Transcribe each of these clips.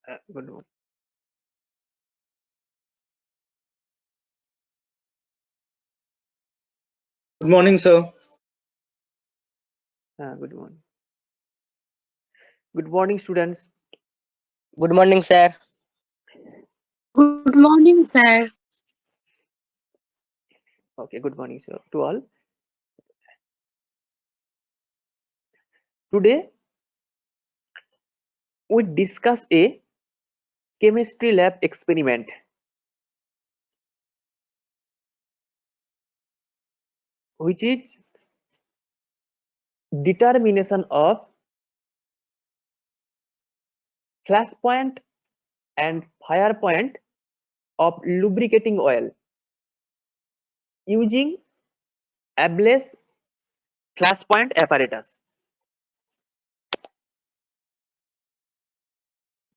Good morning. Good morning, sir. Good morning. Good morning, students. Good morning, sir. Good morning, sir. Okay, good morning, sir, to all. Today, we discuss a chemistry lab experiment. Which is determination of flash point and fire point of lubricating oil using Ablaze flash point apparatus.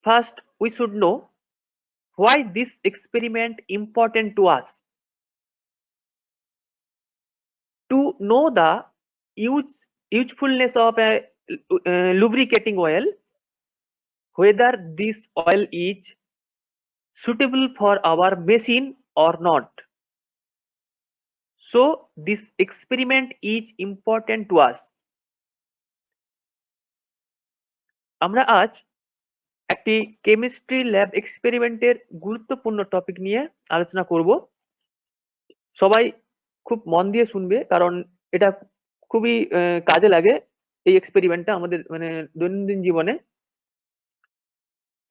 First, we should know why this experiment important to us. To know the usefulness of a lubricating oil, whether this oil is suitable for our machine or not. So this experiment is important to us. আমরা আজ একটি chemistry lab এক্সপেরিমেন্টের গুরুত্বপূর্ণ topic নিয়ে আলোচনা করব। সবাই খুব মন দিয়ে শুনবে, কারণ এটা খুবই কাজে লাগে এই এক্সপেরিমেন্টটা আমাদের মানে দৈনন্দিন জীবনে।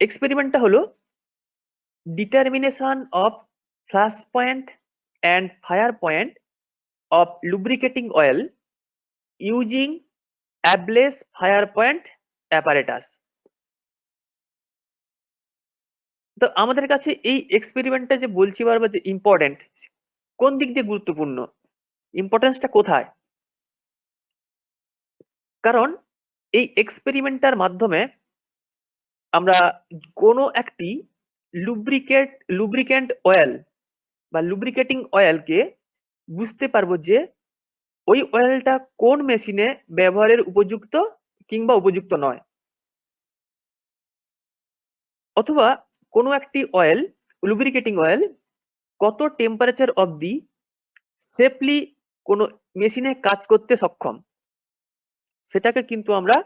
এক্সপেরিমেন্টটা হলো determination of flash point and fire point of lubricating oil using Abel's fire point apparatus. তো আমাদের কাছে এই এক্সপেরিমেন্টটা যে বলছি বারবার যে ইম্পর্টেন্ট, কোন দিক দিয়ে গুরুত্বপূর্ণ, ইম্পর্টেন্সটা কোথায়? কারণ এই এক্সপেরিমেন্টটার মাধ্যমে আমরা কোনো একটি লুব্রিক্যান্ট অয়েল বা লুব্রিকেটিং অয়েলকে বুঝতে পারবো যে ওই অয়েলটা কোন মেশিনে ব্যবহারের উপযুক্ত কিংবা উপযুক্ত নয়, অথবা কোনো একটি অয়েল লুব্রিকেটিং অয়েল কত টেম্পারেচার অবধি সেফলি কোনো মেশিনে কাজ করতে সক্ষম, সেটাকে কিন্তু আমরা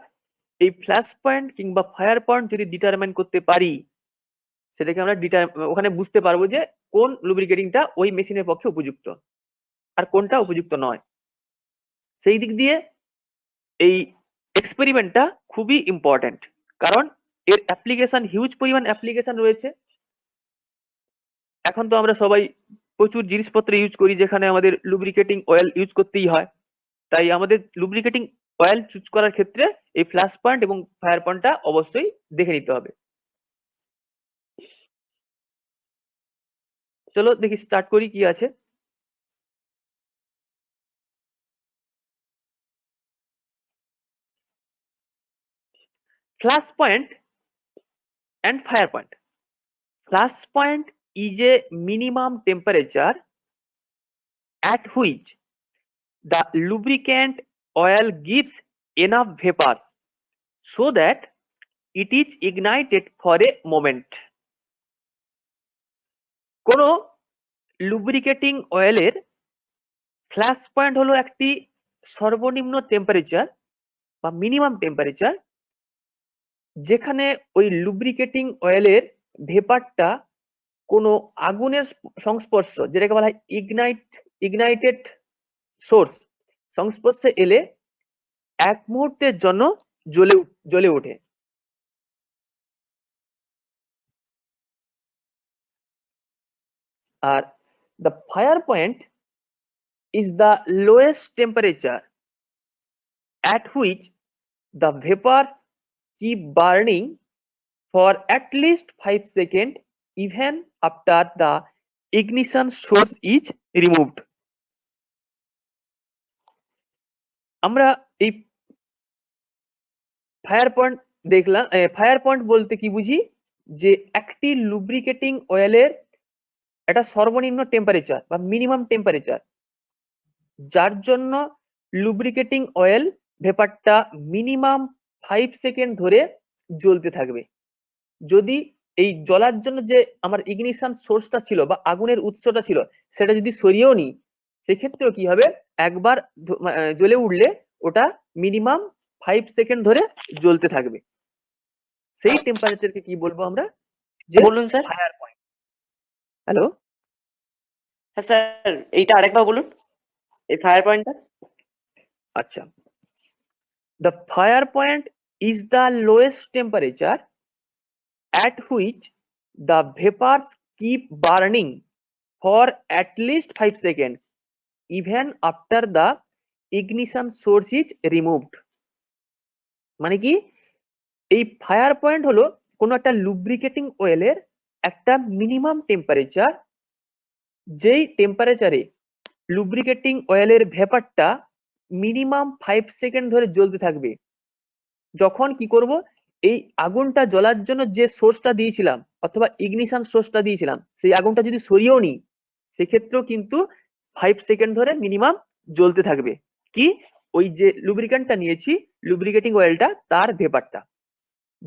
এই ফ্ল্যাশ পয়েন্ট কিংবা ফায়ার পয়েন্ট যদি ডিটারমাইন করতে পারি, সেটাকে আমরা ওখানে বুঝতে পারবো যে কোন লুব্রিকেটিংটা ওই মেশিনের পক্ষে উপযুক্ত আর কোনটা উপযুক্ত নয়। সেই দিক দিয়ে এই এক্সপেরিমেন্টটা খুবই ইম্পর্টেন্ট, কারণ এর অ্যাপ্লিকেশন হিউজ পরিমাণ অ্যাপ্লিকেশন রয়েছে। এখন তো আমরা সবাই প্রচুর জিনিসপত্র ইউজ করি যেখানে আমাদের লুব্রিকেটিং অয়েল ইউজ করতেই হয়, তাই আমাদের লুব্রিকেটিং অয়েল চুজ করার ক্ষেত্রে এই ফ্ল্যাশ পয়েন্ট এবং ফায়ার পয়েন্টটা অবশ্যই দেখে নিতে হবে। চলো দেখি স্টার্ট করি কি আছে। Flash point and fire point. Flash point is a minimum temperature at which the lubricant oil gives enough vapors so that it is ignited for a moment. কোনো লুব্রিকেটিং অয়েলের ফ্ল্যাশ পয়েন্ট হলো একটি সর্বনিম্ন temperature বা minimum temperature, যেখানে ওই lubricating অয়েলের ভেপারটা কোনো আগুনের সংস্পর্শ, যেটাকে বলা হয় ইগনাইটেড সোর্স, সংস্পর্শে এলে এক মুহূর্তের জন্য জ্বলে ওঠে। আর the fire point is the lowest temperature at which the vapors keep burning for at least 5 seconds even after the ignition source is removed. আমরা এই ফায়ার পয়েন্ট দেখলাম। ফায়ার পয়েন্ট বলতে কি বুঝি, যে একটি লুব্রিকেটিং অয়েলের একটা সর্বনিম্ন টেম্পারেচার বা মিনিমাম টেম্পারেচার, যার জন্য লুব্রিকেটিং অয়েল ভেপারটা মিনিমাম 5 সেকেন্ড ধরে জ্বলতে থাকবে। যদি এই জ্বলার জন্য যে আমার ইগনিশন সোর্সটা ছিল বা আগুনের উৎসটা ছিল সেটা যদি সরিয়েও নিই, সেক্ষেত্রেও কি হবে, একবার জ্বলে উঠলে ওটা মিনিমাম 5 সেকেন্ড ধরে জ্বলতে থাকবে। সেই টেম্পারেচারকে কি বলবো আমরা, যে বলুন স্যার। Fire point. হ্যালো, হ্যাঁ স্যার, এইটা আরেকবার বলুন, এই ফায়ার পয়েন্টটা। আচ্ছা, the fire point is the lowest temperature at which the vapors keep burning for at least 5 seconds even after the ignition source is removed। মানে কি, এই ফায়ার পয়েন্ট হলো কোনো একটা লুব্রিকেটিং অয়েলের একটা মিনিমাম টেম্পারেচার, যেই টেম্পারেচারে লুব্রিকেটিং অয়েলের ভেপারটা মিনিমাম 5 সেকেন্ড ধরে জ্বলতে থাকবে। যখন কি করব, এই আগুনটা জ্বলার জন্য যে সোর্সটা দিয়েছিলাম অথবা ইগনিশন সোর্সটা দিয়েছিলাম সেই আগুনটা যদি সরিয়েও নিই, সেক্ষেত্রেও কিন্তু 5 সেকেন্ড ধরে মিনিমাম জ্বলতে থাকবে। কি, ওই যে লুব্রিকেন্টটা নিয়েছি, লুব্রিকেটিং অয়েলটা, তার ভেপারটা,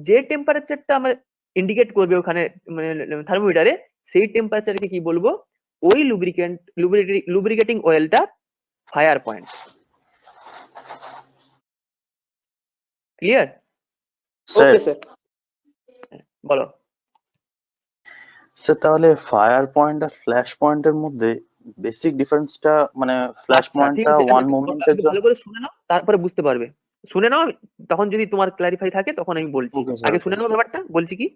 যে টেম্পারেচারটা আমরা ইন্ডিকেট করবে ওখানে থার্মোমিটারে, সেই টেম্পারেচারকে কি বলবো, ওই লুব্রিকেটিং অয়েলটা fire point. Clear? Okay sir. বলো। স্যার তাহলে ফায়ার পয়েন্ট আর ফ্ল্যাশ পয়েন্টের মধ্যে বেসিক ডিফারেন্সটা, মানে ফ্ল্যাশ আচ্ছা, ঠিক পয়েন্টটা আছে, ওয়ান মোমেন্টের জন্য। ভালো করে শুনে নাও, তারপরে বুঝতে পারবে। শুনে নাও, তখন যদি তোমার ক্লারিফাই থাকে তখন আমি বলছি। Okay, sir, আগে okay, শুনে নাও sir. ব্যাপারটা, বলছি কি,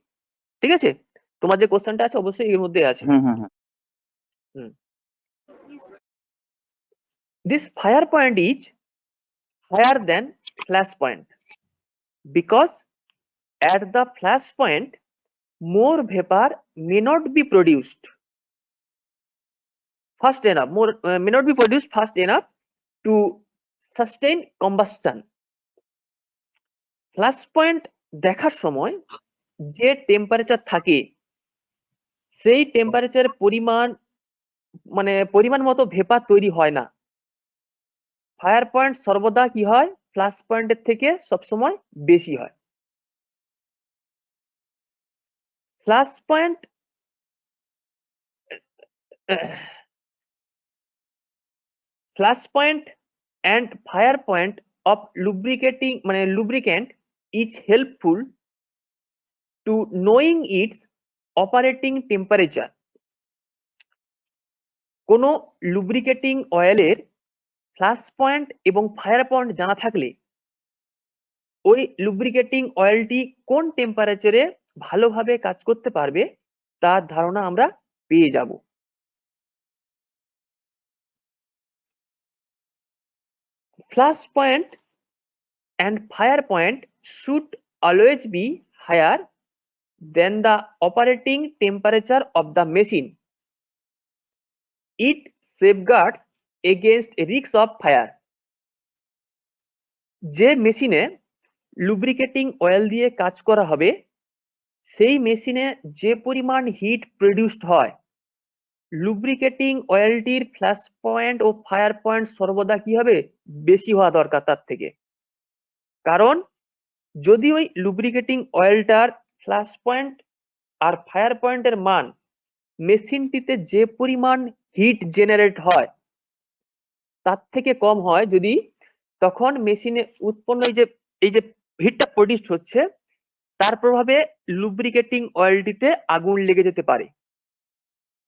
ঠিক আছে? তোমার যে কোশ্চেনটা আছে অবশ্যই এর মধ্যে আছে। This fire point is higher than flash point because at the flash point more vapor may not be produced fast enough, may not be produced fast enough to sustain combustion। Flash point দেখার সময় যে temperature থাকে সেই টেম্পারেচারের পরিমাণ মতো vapour তৈরি হয় না। ফায়ার পয়েন্ট সর্বদা কি হয়, ফ্ল্যাশ পয়েন্টের থেকে সবসময় বেশি হয়। Flash point and fire point of lubricant is helpful to knowing its operating temperature। কোনো লুব্রিকেটিং অয়েলের ফ্ল্যাশ পয়েন্ট এবং ফায়ার পয়েন্ট জানা থাকলে ওই লুব্রিকেটিং অয়েলটি কোন টেম্পারেচারে ভালোভাবে কাজ করতে পারবে তার ধারণা আমরা পেয়ে যাব। Flash point and fire point should always be higher than the operating temperature of the machine. It safeguards against risks of fire। যে মেশিনে লুব্রিকেটিং অয়েল দিয়ে কাজ করা হবে সেই মেশিনে যে পরিমাণ হিট প্রডিউসড হয়, লুব্রিকেটিং অয়েলটির ফ্ল্যাশ পয়েন্ট ও ফায়ার পয়েন্ট সর্বদা কি হবে, বেশি হওয়া দরকার তার থেকে। কারণ যদি ওই লুব্রিকেটিং অয়েলটার ফ্ল্যাশ পয়েন্ট আর ফায়ার পয়েন্টের মান মেশিনটিতে যে পরিমাণ হিট জেনারেট হয় তার থেকে কম হয়, যদি তখন মেশিনে উৎপন্ন এই যে হিটটা প্রডিউসড হচ্ছে তার প্রভাবে লুব্রিকেটিং অয়েলটিতে আগুন লেগে যেতে পারে।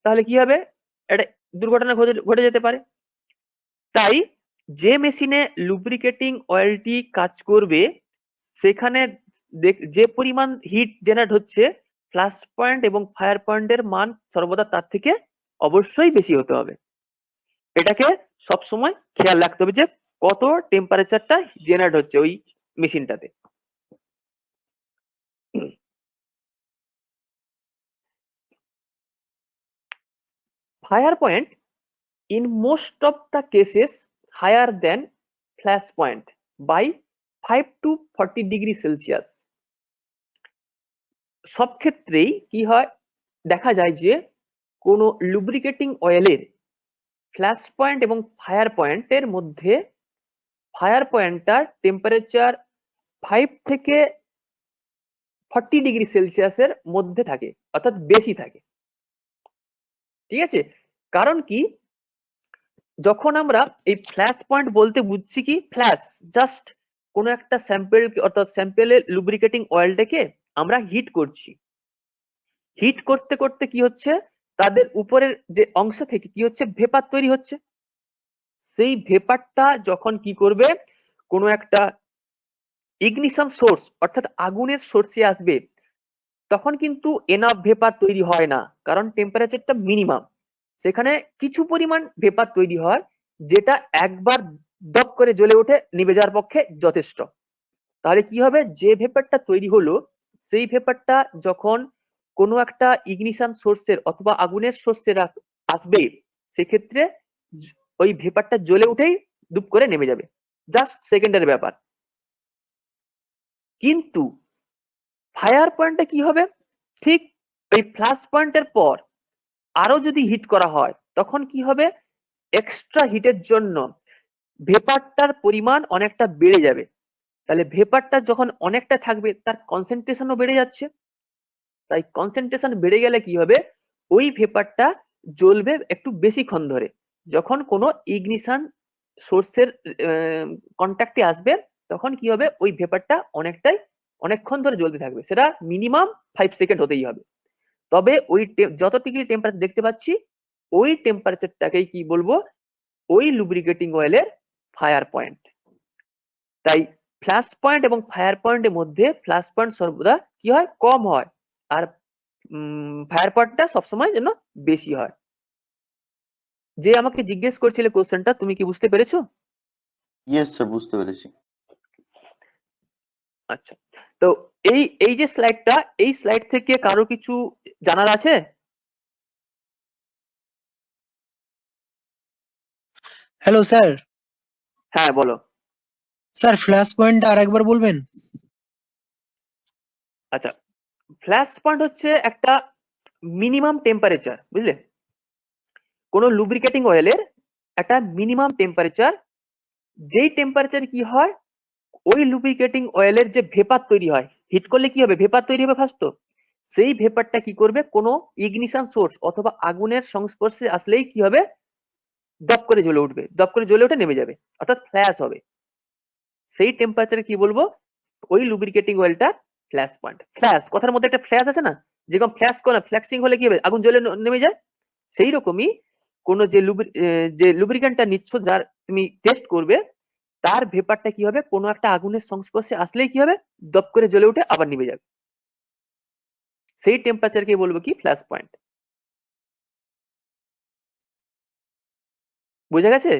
তাহলে কি হবে, একটা দুর্ঘটনা ঘটে যেতে পারে। তাই যে মেশিনে লুব্রিকেটিং অয়েলটি কাজ করবে সেখানে যে পরিমাণ হিট জেনারেট হচ্ছে, ফ্ল্যাশ পয়েন্ট এবং ফায়ার পয়েন্টের মান সর্বদা তার থেকে অবশ্যই বেশি হতে হবে। এটাকে সবসময় খেয়াল রাখতে হবে যে কত টেম্পারেচারটা জেনারেট হচ্ছে ওই মেশিনটাতে। Fire point in most of the cases higher than flash point by 5 to 40 degree Celsius। সব ক্ষেত্রেই কি হয়, দেখা যায় যে কোনো লুব্রিকেটিং অয়েলের ফ্ল্যাশ পয়েন্ট এবং ফায়ার পয়েন্টের মধ্যে ফায়ার পয়েন্টটার টেম্পারেচার 5 থেকে 40 ডিগ্রি সেলসিয়াসের মধ্যে থাকে, অর্থাৎ বেশি থাকে। ঠিক আছে, কারণ কি, যখন আমরা এই ফ্ল্যাশ পয়েন্ট বলতে বুঝছি কি, ফ্ল্যাশ জাস্ট কোন একটা স্যাম্পেল, অর্থাৎ স্যাম্পেলের লুব্রিকেটিং অয়েলটাকে আমরা হিট করছি। হিট করতে করতে কি হচ্ছে, তাদের উপরের যে অংশ থেকে কি হচ্ছে, ভেপার তৈরি হচ্ছে। সেই ভেপারটা যখন কি করবে, কোনো একটা ইগনিশন সোর্স অর্থাৎ আগুনের সোর্সে আসবে, তখন কিন্তু এনাফ ভেপার তৈরি হয় না, কারণ টেম্পারেচারটা মিনিমাম। সেখানে কিছু পরিমাণ ভেপার তৈরি হয়, যেটা একবার দপ করে জ্বলে ওঠে নিভে যাওয়ার পক্ষে যথেষ্ট। তাহলে কি হবে, যে ভেপারটা তৈরি হলো, সেই ভেপারটা যখন কোনো একটা ইগনিশন সোর্সের অথবা আগুনের সোর্সের আসবে, সেক্ষেত্রে ওই ভেপারটা জ্বলে উঠেই দুপ করে নেমে যাবে, জাস্ট সেকেন্ডের ব্যাপার। কিন্তু ফায়ার পয়েন্টে কি হবে, ঠিক ওই ফ্ল্যাশ পয়েন্টের পর আরো যদি হিট করা হয়, তখন কি হবে, এক্সট্রা হিটের জন্য ভেপারটার পরিমাণ অনেকটা বেড়ে যাবে। তাহলে ভেপারটা যখন অনেকটা থাকবে, তার কনসেন্ট্রেশনও বেড়ে যাচ্ছে। তাই কনসেন্ট্রেশন বেড়ে গেলে কি হবে, ওই ভেপারটা জ্বলবে একটু বেশিক্ষণ ধরে। যখন কোনো ইগনিশন সোর্সের কন্ট্যাক্টে আসবে, তখন কি হবে, ওই ভেপারটা অনেকক্ষণ ধরে জ্বলতে থাকবে। সেটা মিনিমাম 5 সেকেন্ড হতেই হবে। তবে ওই যত ডিগ্রি টেম্পারেচার দেখতে পাচ্ছি, ওই টেম্পারেচারটাকেই কি বলবো, ওই লুব্রিকেটিং অয়েলের ফায়ার পয়েন্ট। তাই ফ্ল্যাশ পয়েন্ট এবং ফায়ার পয়েন্টের মধ্যে ফ্ল্যাশ পয়েন্ট সর্বদা কি হয়, কম হয়, আর ফায়ার পয়েন্টটা সবসময় যেন বেশি হয়। যে আমাকে জিজ্ঞেস করছিলে কোশ্চেনটা, তুমি কি বুঝতে পেরেছো? ইয়েস স্যার, বুঝতে পেরেছি। আচ্ছা, তো এই যে স্লাইডটা, এই স্লাইড থেকে কারো কিছু জানার আছে? Hello sir. হ্যাঁ বলো। স্যার ফ্ল্যাশ পয়েন্টটা আরেকবার বলবেন? আচ্ছা, ফ্ল্যাশ পয়েন্ট হচ্ছে একটা মিনিমাম টেম্পারেচার, বুঝলে? কোন লুব্রিকেটিং অয়েলের একটা মিনিমাম টেম্পারেচার, যেই টেম্পারেচার কি হয়, ওই লুব্রিকেটিং অয়েলের যে ভেপার তৈরি হয়, হিট করলে কি হবে, ভেপার তৈরি হবে ফার্স্ট। তো সেই ভেপারটা কি করবে, কোনো ইগনিশন সোর্স অথবা আগুনের সংস্পর্শে আসলেই কি হবে, দপ করে জ্বলে উঠবে, দপ করে জ্বলে উঠে নেমে যাবে, অর্থাৎ ফ্ল্যাশ হবে। সেই টেম্পারেচারে কি বলবো, ওই লুব্রিকেটিং অয়েলটা ফ্ল্যাশ পয়েন্ট। ফ্ল্যাশ কথার মধ্যে একটা ফ্ল্যাশ আছে না, যেরকম ফ্ল্যাশ করে ফ্ল্যাক্সিং হলে কি হবে, আগুন জ্বলে নেমে যায়। সেই রকমই কোনো যে লুব্রিকেন্টটা নিচ্ছ, যার তুমি টেস্ট করবে, তার ভেপারটা কি হবে, কোনো একটা আগুনের সংস্পর্শে আসলেই কি হবে, দপ করে জ্বলে উঠে আবার নিভে যাবে। সেই টেম্পারেচারকে বলবো কি, ফ্ল্যাশ পয়েন্ট। বোঝা গেছে?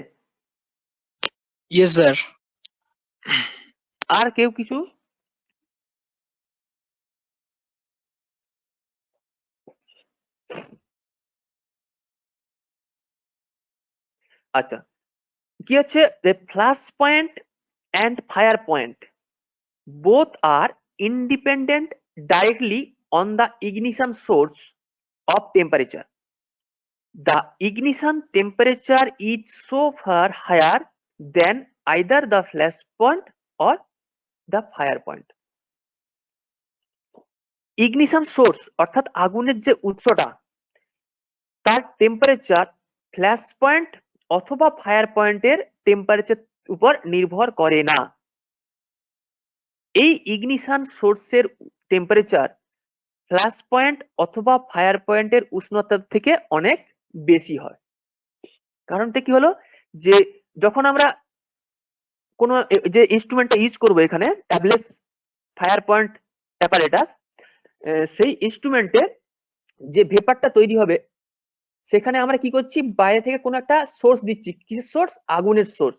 Yes sir. আর কেউ কিছু? আচ্ছা, কি হচ্ছে, the flash point and fire point both are independent directly on the ignition source of temperature. The ignition temperature is so far higher than either the flash point or the fire point. Ignition source অর্থাৎ আগুনের যে উৎসটা, তার temperature flash point অথবা fire পয়েন্টের temperature উপর নির্ভর করে না। এই ইগনিশন সোর্সের টেম্পারেচার ফ্ল্যাশ পয়েন্ট অথবা ফায়ার পয়েন্টের উষ্ণতার থেকে অনেক বেশি হয়। কারণটা কি হলো, যে যখন আমরা কোনো যে ইনস্ট্রুমেন্টটা ইউজ করবো, এখানে ট্যাবলেট ফায়ার পয়েন্ট অ্যাপারেটাস, সেই ইনস্ট্রুমেন্টে যে ভেপারটা তৈরি হবে, সেখানে আমরা কি করছি, বাইরে থেকে কোনো একটা সোর্স দিচ্ছি। কিসের সোর্স? আগুনের সোর্স।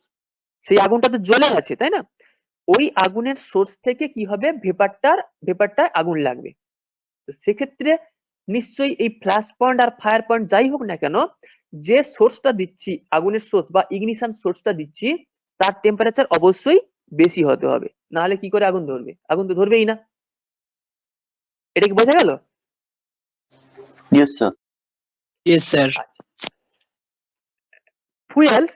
সেই আগুনটা তো জ্বলে আছে, তাই না? ওই আগুনের সোর্স থেকে কি হবে, ভেপারটা আগুন লাগবে। তো সেক্ষেত্রে নিশ্চয়ই এই ফ্ল্যাশ পয়েন্ট আর ফায়ার পয়েন্ট যাই হোক না কেন, যে সোর্সটা দিচ্ছি, আগুনের সোর্স বা ইগনিশন সোর্সটা দিচ্ছি, তার টেম্পারেচার অবশ্যই বেশি হতে হবে, নাহলে কি করে আগুন ধরবে? আগুন তো ধরবেই না। এটা কি বোঝা গেল? Yes sir. Yes sir. Fuels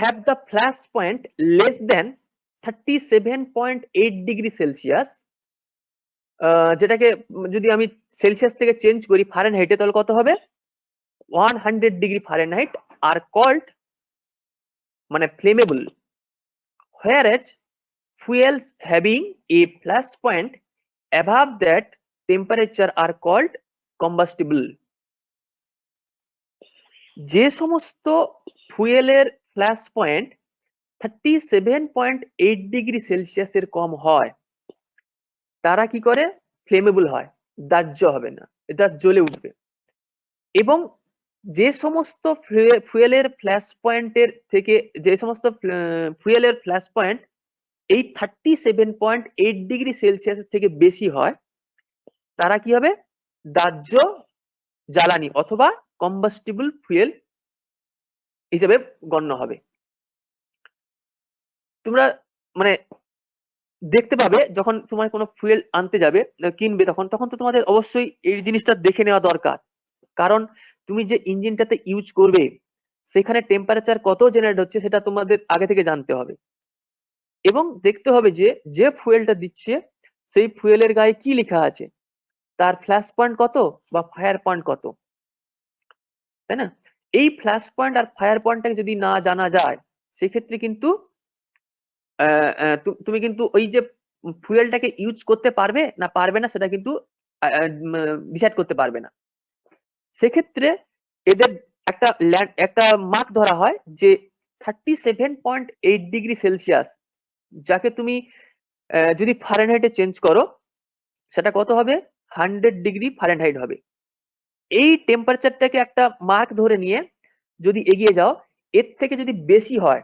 have the flash point less than 37.8 degrees Celsius যেটাকে যদি আমি সেলসিয়াস থেকে চেঞ্জ করি ফারেনহাইটে, তাহলে কত হবে? 100 ডিগ্রি ফারেনহাইট আর কল্ড মানে flammable, whereas fuels having a flash point above that temperature are called combustible. যে সমস্ত ফুয়েলের ফ্ল্যাশ পয়েন্ট 37.8 ডিগ্রি সেলসিয়াসের কম হয় তারা কি করে? ফ্লেমেবল হয়, দাহ্য হবে না, এটা জ্বলে উঠবে। এবং যে সমস্ত ফুয়েলের ফ্ল্যাশ পয়েন্টের থেকে যে সমস্ত ফুয়েলের ফ্ল্যাশ পয়েন্ট এই 37.8 ডিগ্রি সেলসিয়াসের থেকে বেশি হয় তারা কি হবে? দাহ্য জ্বালানি অথবা কম্বাস্টিবল ফুয়েল হিসেবে গণ্য হবে। তোমরা মানে দেখতে পাবে যখন তোমার কোনো ফুয়েল আনতে যাবে কিনবে, তখন তো তোমাদের অবশ্যই এই জিনিসটা দেখে নেওয়া দরকার। কারণ তুমি যে ইঞ্জিনটাতে ইউজ করবে সেখানে টেম্পারেচার কত জেনারেট হচ্ছে সেটা তোমাদের আগে থেকে জানতে হবে। এবং দেখতে হবে যে ফুয়েলটা দিচ্ছে সেই ফুয়েলের গায়ে কি লেখা আছে, তার ফ্ল্যাশ পয়েন্ট কত বা ফায়ার পয়েন্ট কত, তাই না? এই ফ্ল্যাশ পয়েন্ট আর ফায়ার পয়েন্টটাকে যদি না জানা যায় সেক্ষেত্রে কিন্তু তুমি কিন্তু ওই যে ফুয়েলটাকে ইউজ করতে পারবে না সেটা কিন্তু ডিসাইড করতে পারবে না। সেক্ষেত্রে এদের একটা মার্ক ধরা হয় যে 37.8 ডিগ্রি সেলসিয়াস, যাকে তুমি যদি ফারেনহাইটে চেঞ্জ করো সেটা কত হবে? 100 ডিগ্রি ফারেনহাইট হবে। এই টেম্পারেচারটাকে একটা মার্ক ধরে নিয়ে যদি এগিয়ে যাও, এর থেকে যদি বেশি হয়,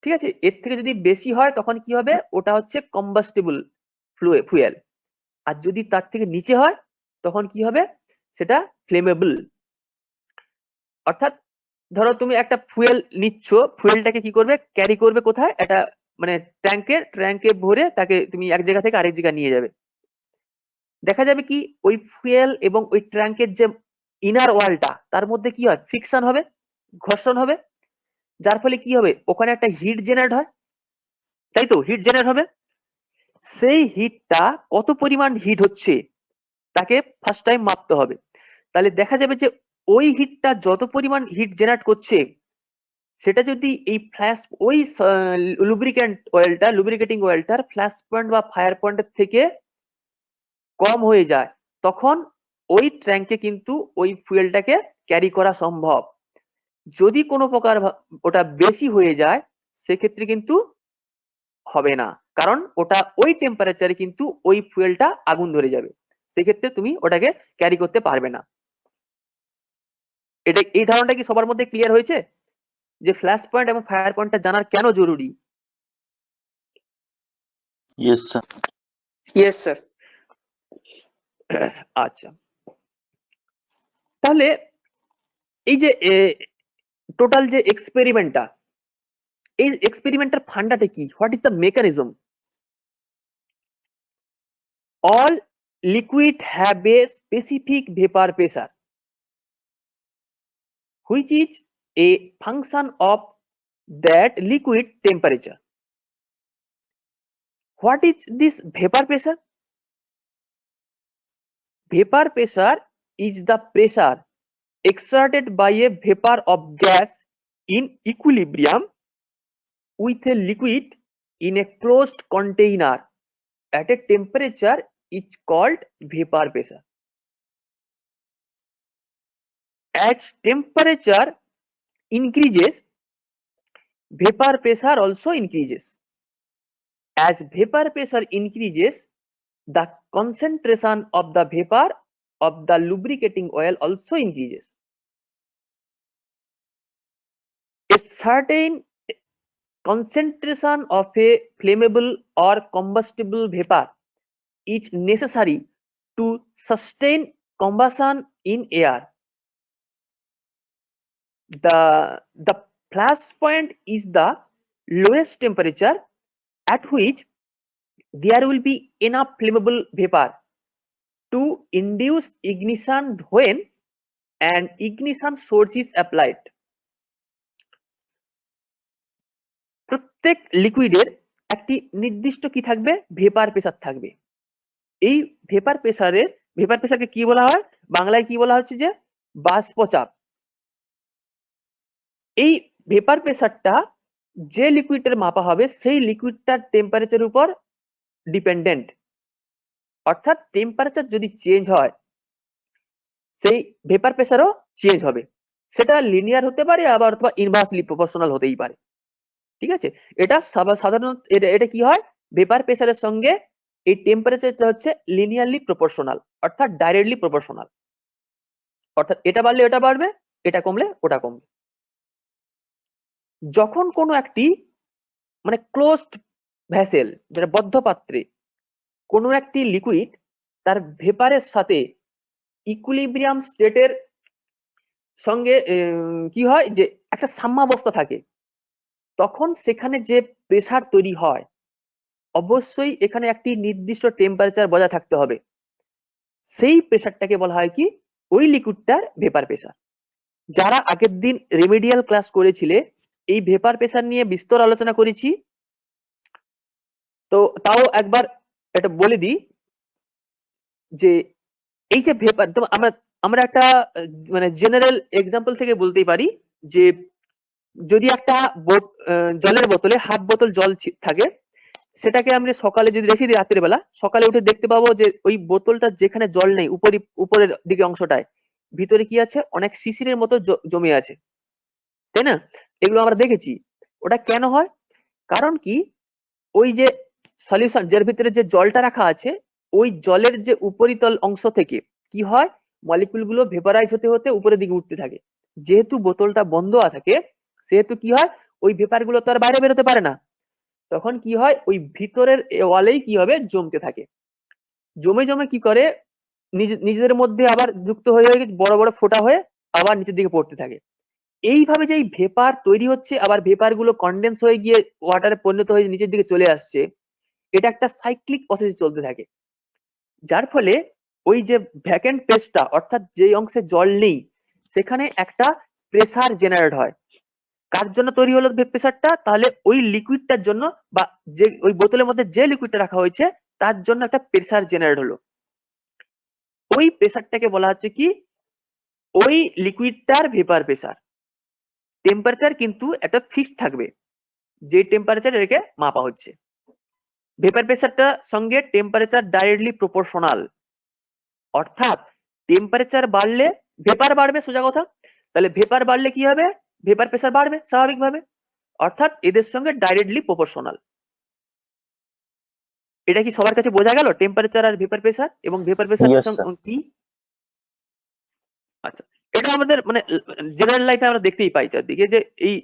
ঠিক আছে, এর থেকে যদি বেশি হয় তখন কি হবে? ওটা হচ্ছে কম্বাস্টিবল ফুয়েল। আর যদি তার থেকে নিচে হয় তখন কি হবে? সেটা ফ্লেমেবল। অর্থাৎ ধরো তুমি একটা ফুয়েল নিচ্ছ, ফুয়েলটাকে কি করবে? ক্যারি করবে কোথায়? একটা মানে ট্যাঙ্কে ভরে তাকে তুমি এক জায়গা থেকে আরেক জায়গায় নিয়ে যাবে। দেখা যাবে কি ওই ফুয়েল এবং ওই ট্যাঙ্কের যে ইনার ওয়ালটা তার মধ্যে কি হয়? ফ্রিকশন হবে, ঘর্ষণ হবে, যার ফলে কি হবে? ওখানে একটা হিট জেনারেট হয়, তাই তো? হিট জেনারেট হবে। সেই হিটটা কত পরিমাণ হিট হচ্ছে তাকে ফার্স্ট টাইম মাপতে হবে। তাহলে দেখা যাবে যে ওই হিটটা যত পরিমাণ হিট জেনারেট করছে সেটা যদি এই ওই লুব্রিকেটিং অয়েলটার ফ্ল্যাশ পয়েন্ট বা ফায়ার পয়েন্টের থেকে কম হয়ে যায়, তখন ওই ট্যাঙ্কে কিন্তু ওই ফুয়েলটাকে ক্যারি করা সম্ভব। যদি কোনো প্রকার ওটা বেশি হয়ে যায় সেক্ষেত্রে কিন্তু হবে না, কারণ ওটা ওই টেম্পারেচারে কিন্তু ওই ফুয়েলটা আগুন ধরে যাবে, সেক্ষেত্রে তুমি ওটাকে ক্যারি করতে পারবে না। এই ধারণাটা কি সবার মধ্যে ক্লিয়ার হয়েছে যে ফ্ল্যাশ পয়েন্ট এবং ফায়ার পয়েন্টটা জানার কেন জরুরি? Yes sir. Yes sir. আচ্ছা, তাহলে এই যে টোটাল যে এক্সপেরিমেন্টটা, এই এক্সপেরিমেন্টের ফান্ডাটা কি? What is the mechanism? All liquid have a specific vapor pressure, which is a function of that liquid temperature. What is this vapor pressure? Vapor pressure is the pressure exerted by a vapor of gas in equilibrium with a liquid in a closed container at a temperature is called vapor pressure. As temperature increases, vapor pressure also increases. As vapor pressure increases, the concentration of the vapor of the lubricating oil also increases. A certain concentration of a flammable or combustible vapor is necessary to sustain combustion in air. The flash point is the lowest temperature at which there will be enough flammable vapor to induce ignition when an ignition source is applied. প্রত্যেক লিকুইডের একটি নির্দিষ্ট কি থাকবে? Vapour pressure থাকবে। এই vapour প্রেসারকে কি বলা হয়, বাংলায় কি বলা হচ্ছে যে বাষ্পচাপ। এই ভেপার প্রেসারটা যে লিকুইডের মাপা হবে সেই লিকুইডটার টেম্পারেচারের উপর ডিপেন্ডেন্ট। অর্থাৎ টেম্পারেচার যদি চেঞ্জ হয় সেই ভেপার প্রেসারও চেঞ্জ হবে। সেটা লিনিয়ার হতে পারে আবার অথবা ইনভার্সলি প্রপোর্শনাল হতেই পারে। ঠিক আছে, এটা সাধারণত এটা কি হয়, ভেপার প্রেসারের সঙ্গে এই টেম্পারেচারটা হচ্ছে লিনিয়ারলি প্রপোর্শনাল, অর্থাৎ ডাইরেক্টলি প্রপোর্শনাল। অর্থাৎ এটা বাড়লে এটা বাড়বে, এটা কমলে ওটা কমবে। যখন কোনো একটি মানে ক্লোজড ভ্যাসেল, যেটা বদ্ধ পাত্রে কোনো একটি লিকুইড তার ভেপারের সাথে ইকুইলিব্রিয়াম স্টেটের সঙ্গে কি হয় যে একটা সাম্যাবস্থা থাকে, তখন সেখানে যে প্রেসার তৈরি হয় অবশ্যই এখানে একটি নির্দিষ্ট টেম্পারেচার বজায় থাকতে হবে। সেই প্রেসারটাকে বলা হয় কি, ওই লিকুইডটার ভেপার প্রেসার। যারা আগের দিন রেমেডিয়াল ক্লাস করেছিলে এই ভেপার প্রেসার নিয়ে বিস্তর আলোচনা করেছি। তো তাও একবার এটা বলে দিই যে এই যে ভেপার, আমরা একটা মানে জেনারেল এক্সাম্পল থেকে বলতেই পারি যে যদি একটা জলের বোতলে হাফ বোতল জল থাকে, সেটাকে আমরা সকালে যদি রেখে দিই, রাতের বেলা সকালে উঠে দেখতে পাবো যে ওই বোতলটা যেখানে জল নেই উপরের দিকে অংশটায় ভিতরে কি আছে, অনেক শিশিরের মতো জমে আছে, তাই না? এগুলো আমরা দেখেছি। ওটা কেন হয়? কারণ কি, ওই যে সলিউশন যার ভিতরে যে জলটা রাখা আছে, ওই জলের যে উপরিতল অংশ থেকে কি হয়, মলিকিউল গুলো ভেপারাইজ হতে হতে উপরের দিকে উঠতে থাকে। যেহেতু বোতলটা বন্ধ থাকে সেহেতু কি হয়, ওই ভেপার গুলো তো আর বাইরে বেরোতে পারে না। তখন কি হয়, ওই ভিতরের ওয়ালেই কি হবে, জমতে থাকে। জমে জমে কি করে, নিজেদের মধ্যে আবার যুক্ত হয়ে বড় বড় ফোঁটা হয়ে আবার নিচের দিকে পড়তে থাকে। এইভাবে যে এই ভেপার তৈরি হচ্ছে, আবার ভেপার গুলো কনডেন্স হয়ে গিয়ে ওয়াটারে পরিণত হয়ে নিচের দিকে চলে আসছে, এটা একটা সাইক্লিক প্রসেস চলতে থাকে। যার ফলে ওই যে ভ্যাকেন্ট স্পেসটা, অর্থাৎ যে অংশে জল নেই, সেখানে একটা প্রেসার জেনারেট হয়। কার জন্য তৈরি হলো প্রেসারটা? তাহলে ওই লিকুইডটার জন্য, বা যে ওই বোতলের মধ্যে যে লিকুইডটা রাখা হয়েছে তার জন্য একটা প্রেসার জেনারেট হলো। ওই প্রেসারটাকে বলা হচ্ছে কি, ওই লিকুইডটার ভেপার প্রেসার। টেম্পারেচার কিন্তু একটা ফিক্সড থাকবে, যে টেম্পারেচার রেখে মাপা হচ্ছে। ভেপার প্রেসারটা সঙ্গে টেম্পারেচার ডাইরেক্টলি প্রপোর্শনাল। অর্থাৎ টেম্পারেচার বাড়লে ভেপার বাড়বে, সোজা কথা। তাহলে ভেপার বাড়লে কি হবে, ভেপার প্রেসার বাড়বে স্বাভাবিকভাবে। অর্থাৎ এদের সঙ্গে ডাইরেক্টলি প্রপোর্শনাল। এটা কি সবার কাছে বোঝা গেল, টেম্পারেচার আর ভেপার প্রেসার এবং ভেপার প্রেসার কি? আচ্ছা, এটা আমাদের মানে জেনারেল লাইফে আমরা দেখতেই পাই চারদিকে যে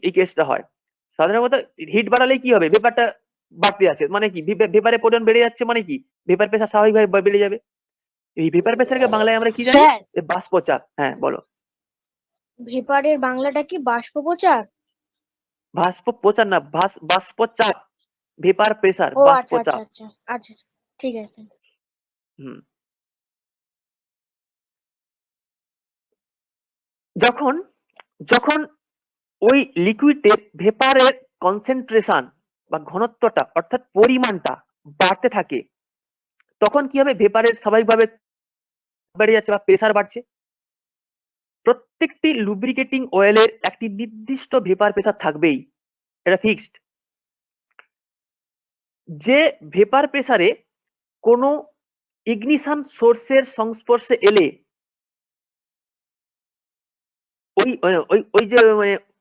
এই কেসটা হয়। সাধারণত হিট বাড়ালে কি হবে, ভেপারটা বাড়তে আছে, মানে কি ভেপারের পরিমাণ বেড়ে যাচ্ছে, মানে কি ভেপার প্রেসার স্বাভাবিকভাবে বেড়ে যাবে। এই ভেপার প্রেসারকে বাংলায় আমরা কি জানি, স্যার বাষ্পচাপ। হ্যাঁ বলো। ভেপারের বাংলাটা কি বাষ্পপ্রচার? বাষ্পপ্রচার না, বাষ্পচাপ। ভেপার প্রেসার ও আচ্ছা আচ্ছা বাষ্পচাপ। আচ্ছা আচ্ছা ঠিক আছে। হুম। যখন যখন ওই লিকুইডের ভেপারের কনসেন্ট্রেশন বা ঘনত্বটা, অর্থাৎ পরিমাণটা বাড়তে থাকে, তখন কি হবে, ভেপারের স্বাভাবিকভাবে বেড়ে যাচ্ছে বা প্রেসার বাড়ছে। প্রত্যেকটি লুব্রিকেটিং অয়েলের একটি নির্দিষ্ট ভেপার প্রেসার থাকবেই, এটা ফিক্সড। যে ভেপার প্রেসারে কোনো ইগনিশন সোর্সের সংস্পর্শে এলে ওই ওই ওই যে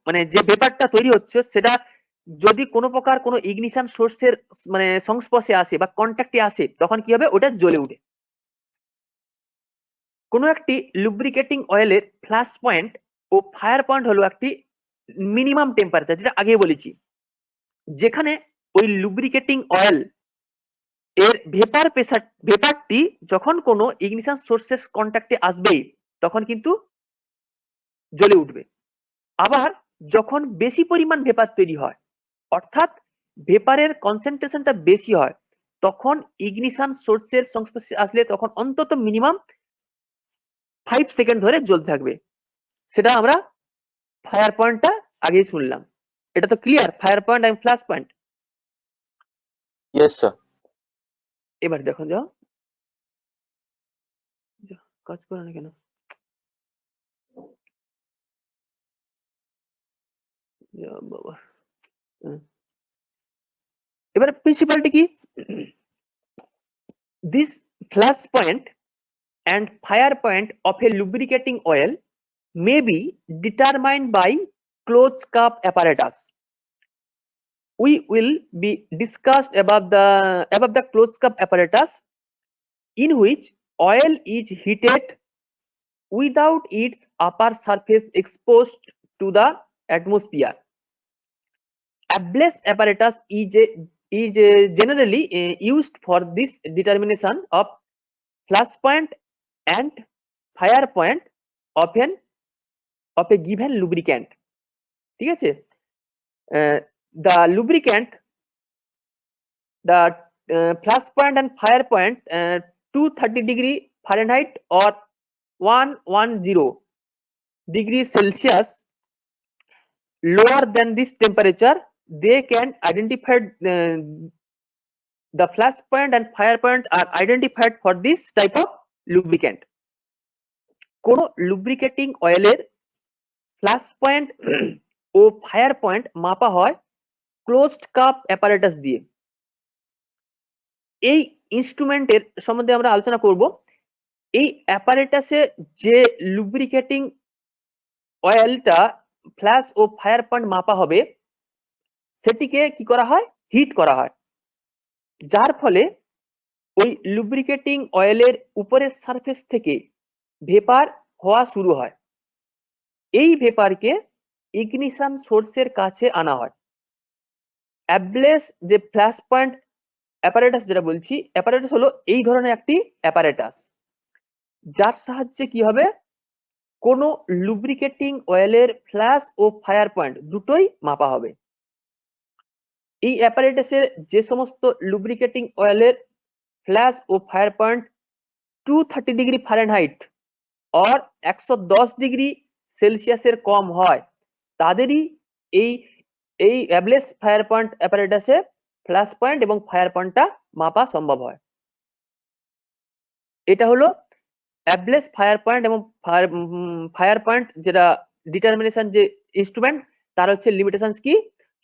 মানে যে ভেপারটা তৈরি হচ্ছে সেটা যদি কোনো প্রকার কোনো ইগনিশন সোর্সের মানে সংস্পর্শে আসে বা কন্ট্যাক্টে আসে, তখন কি হবে, ওটা জ্বলে উঠে। কোনো একটি লুব্রিকেটিং অয়েলের ফ্ল্যাশ পয়েন্ট ও ফায়ার পয়েন্ট হলো একটি মিনিমাম টেম্পারেচার, যেটা আগে বলেছি। যেখানে ওই লুব্রিকেটিং অয়েল এর ভেপারটি যখন কোনো ইগনিশন সোর্সের কন্ট্যাক্টে আসবে তখন কিন্তু জ্বলে উঠবে। আবার যখন বেশি পরিমাণ ভেপার তৈরি হয়, অর্থাৎ ভেপারের কনসেন্ট্রেশনটা বেশি হয়, তখন ইগনিশন সোর্সের সংস্পর্শে আসলে তখন অন্তত মিনিমাম 5 সেকেন্ড ধরে জ্বলতে থাকবে। সেটা আমরা ফায়ার পয়েন্টটা আগেই শুনলাম। এটা তো ক্লিয়ার, ফায়ার পয়েন্ট এবং ফ্ল্যাশ পয়েন্ট। Yes sir. এবার দেখো যাও, কাজ করে না কেন? যা বাবা। এবারে প্রিন্সিপালটি কি? This flash point and fire point of a lubricating oil may be determined by closed cup apparatus. We will be discussed above the closed cup apparatus, in which oil is heated without its upper surface exposed to the atmosphere. Abless apparatus is generally used for this determination of flash point and fire point of a given lubricant. ঠিক আছে? The lubricant, the flash point and fire point 230 degree Fahrenheit or 110 degree Celsius lower than this temperature, they can identify the flash point and fire point are identified for this type of lubricant. কোন lubricating oil-এর flash point ও fire point মাপা হয় closed cup apparatus দিয়ে। এই ইনস্ট্রুমেন্টের সম্বন্ধে আমরা আলোচনা করব। এই অ্যাপারেটাসে যে লুব্রিকেটিং অয়েলটা ফ্ল্যাশ ও ফায়ার পয়েন্ট মাপা হবে সেটিকে কি করা হয়? হিট করা হয়, যার ফলে ওই লুব্রিকেটিং অয়েলের উপরের সারফেস থেকে ভেপার হওয়া শুরু হয়। এই ভেপারকে ইগনিশন সোর্সের কাছে আনা হয়। অ্যাবলেস যে ফ্ল্যাশ পয়েন্ট অ্যাপারেটাস যেটা বলছি, অ্যাপারেটাস হলো এই ধরনের একটি অ্যাপারেটাস যার সাহায্যে কি হবে? কোন লুব্রিকেটিং অয়েলের ফ্ল্যাশ ও ফায়ার পয়েন্ট দুটোই মাপা হবে। এই অ্যাপারেটাসের যে সমস্ত লুব্রিকেটিং অয়েলের ফ্ল্যাশ ও fire point 230 degree Fahrenheit or 110 degree সেলসিয়াসের কম হয় তাদেরই এই অ্যাবলেস ফায়ার পয়েন্ট অ্যাপারেটাসে ফ্ল্যাশ পয়েন্ট এবং ফায়ার পয়েন্টটা মাপা সম্ভব হয়। এটা হলো অ্যাবলেস ফায়ার পয়েন্ট এবং ফায়ার পয়েন্ট যেটা ডিটারমিনেশন যে ইনস্ট্রুমেন্ট তার হচ্ছে লিমিটেশনস কি?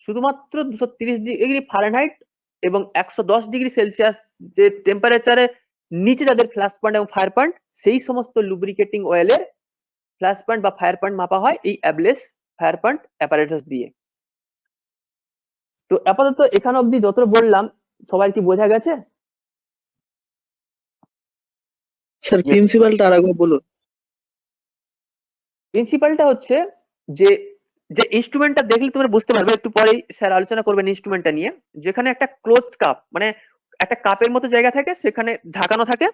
শুধুমাত্র 230 ডিগ্রি ফারেনহাইট এবং 110 ডিগ্রি সেলসিয়াস যে টেম্পারেচারে নিচে যাদের ফ্ল্যাশ পয়েন্ট এবং ফায়ার পয়েন্ট সেই সমস্ত লুব্রিকেটিং অয়েলের ফ্ল্যাশ পয়েন্ট বা ফায়ার পয়েন্ট মাপা হয় এই অ্যাবলেস ফায়ার পয়েন্ট অ্যাপারেটাস দিয়ে। তো আপাতত এখান অবধি যত বললাম সবার কি বোঝা গেছে? স্যার প্রিন্সিপালটা আরেকবার বলুন। প্রিন্সিপালটা হচ্ছে যে যে ইনস্ট্রুমেন্টটা দেখলে তোমরা বুঝতে পারবে, একটু পরেই স্যার আলোচনা করবেন ইনস্ট্রুমেন্টটা নিয়ে, যেখানে একটা ক্লোজড কাপ মানে একটা কাপের মতো জায়গা থাকে, সেখানে ঢাকানো থাকে,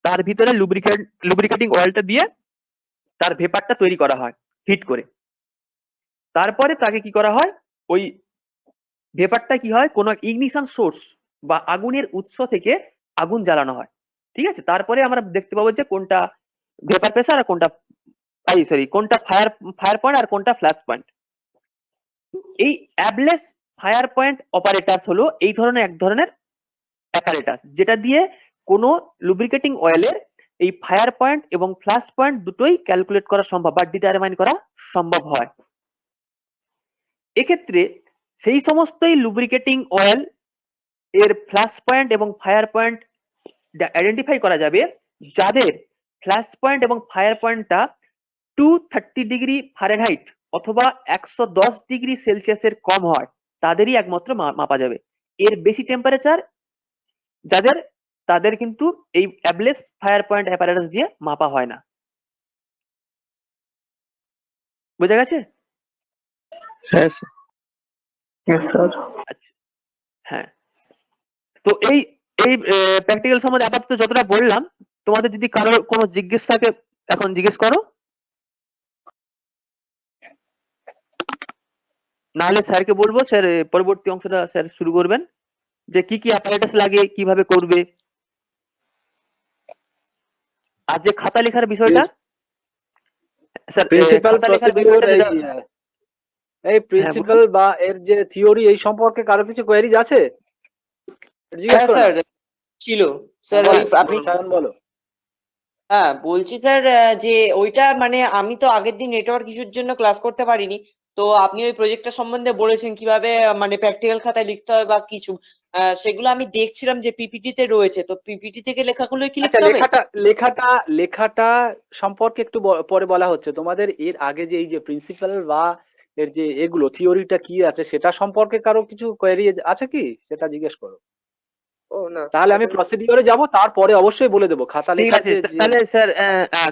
তার ভিতরে লুব্রিকেটিং অয়েলটা দিয়ে তার ভেপারটা তৈরি করা হয় হিট করে। তারপরে তাকে কি করা হয়? ওই ভেপারটা কি হয়? কোনো ইগনিশন সোর্স বা আগুনের উৎস থেকে আগুন জ্বালানো হয়। ঠিক আছে? তারপরে আমরা দেখতে পাবো যে কোনটা ভেপার প্রেসার আর কোনটা কোনটা ফায়ার পয়েন্ট আর কোনটা ফ্ল্যাশ পয়েন্ট। এই অ্যাবলেস ফায়ার পয়েন্ট অপারেটাস হলো এই ধরনের এক ধরনের অ্যাপারেটাস যেটা দিয়ে কোনো লুব্রিকেটিং অয়েলের এই ফায়ার পয়েন্ট এবং ফ্ল্যাশ পয়েন্ট দুটোই ক্যালকুলেট করা সম্ভব বা ডিটারমাইন করা সম্ভব হয়। এক্ষেত্রে সেই সমস্তই লুব্রিকেটিং অয়েল এর ফ্ল্যাশ পয়েন্ট এবং ফায়ার পয়েন্ট আইডেন্টিফাই করা যাবে যাদের ফ্ল্যাশ পয়েন্ট এবং ফায়ার পয়েন্টটা 230 ডিগ্রি ফারেনহাইট অথবা 110 ডিগ্রি সেলসিয়াসের কম হয় তাদেরই একমাত্র মাপা যাবে। এর বেশি টেম্পারেচার যাদের তাদের কিন্তু এই অ্যাবলেস ফায়ার পয়েন্ট অ্যাপারেটাস দিয়ে মাপা হয় না। বোঝা গেছে? হ্যাঁ স্যার। আচ্ছা, হ্যাঁ। তো এই প্র্যাকটিক্যাল সম্বন্ধে আপাতত যতটা বললাম, তোমাদের যদি কারোর কোনো জিজ্ঞেস থাকে এখন জিজ্ঞেস করো, নাহলে স্যারকে বলবো, স্যার পরবর্তী অংশটা স্যার শুরু করবেন যে কি কি অ্যাপারেটাস লাগে, কিভাবে করবে। আর যে খাতা লেখার বিষয়টা স্যার, প্রিন্সিপাল খাতা লেখার প্রসিডিউর বিষয়টা এই প্রিন্সিপাল বা এর যে থিওরি এই সম্পর্কে কারো কিছু কোয়েরিজ আছে? হ্যাঁ স্যার ছিল স্যার, ওই আপনি সায়ন বলো। হ্যাঁ বলছি স্যার যে ওইটা মানে আমি তো আগের দিন নেটওয়ার্ক ইস্যুর জন্য ক্লাস করতে পারিনি, তো আপনি ওই প্রজেক্টটা সম্বন্ধে বলেছেন কিভাবে মানে প্র্যাকটিক্যাল খাতায় লিখতে হবে বা কিছু, সেগুলো আমি দেখছিলাম যে পিপিটি তে রয়েছে, তো পিপিটি থেকে লেখাগুলো কি আচ্ছা, লিখতে হবে? লেখাটা সম্পর্কে একটু পরে বলা হচ্ছে। তোমাদের এর আগে যে এই যে প্রিন্সিপাল বা এর যে এগুলো থিওরিটা কি আছে সেটা সম্পর্কে কারো কিছু কোয়েরি আছে কি, সেটা জিজ্ঞেস করো। ও না, তাহলে আমি প্রসিডিওরে যাব, তারপরে অবশ্যই বলে দেবো খাতা ঠিক লেখার আছে, যে তাহলে স্যার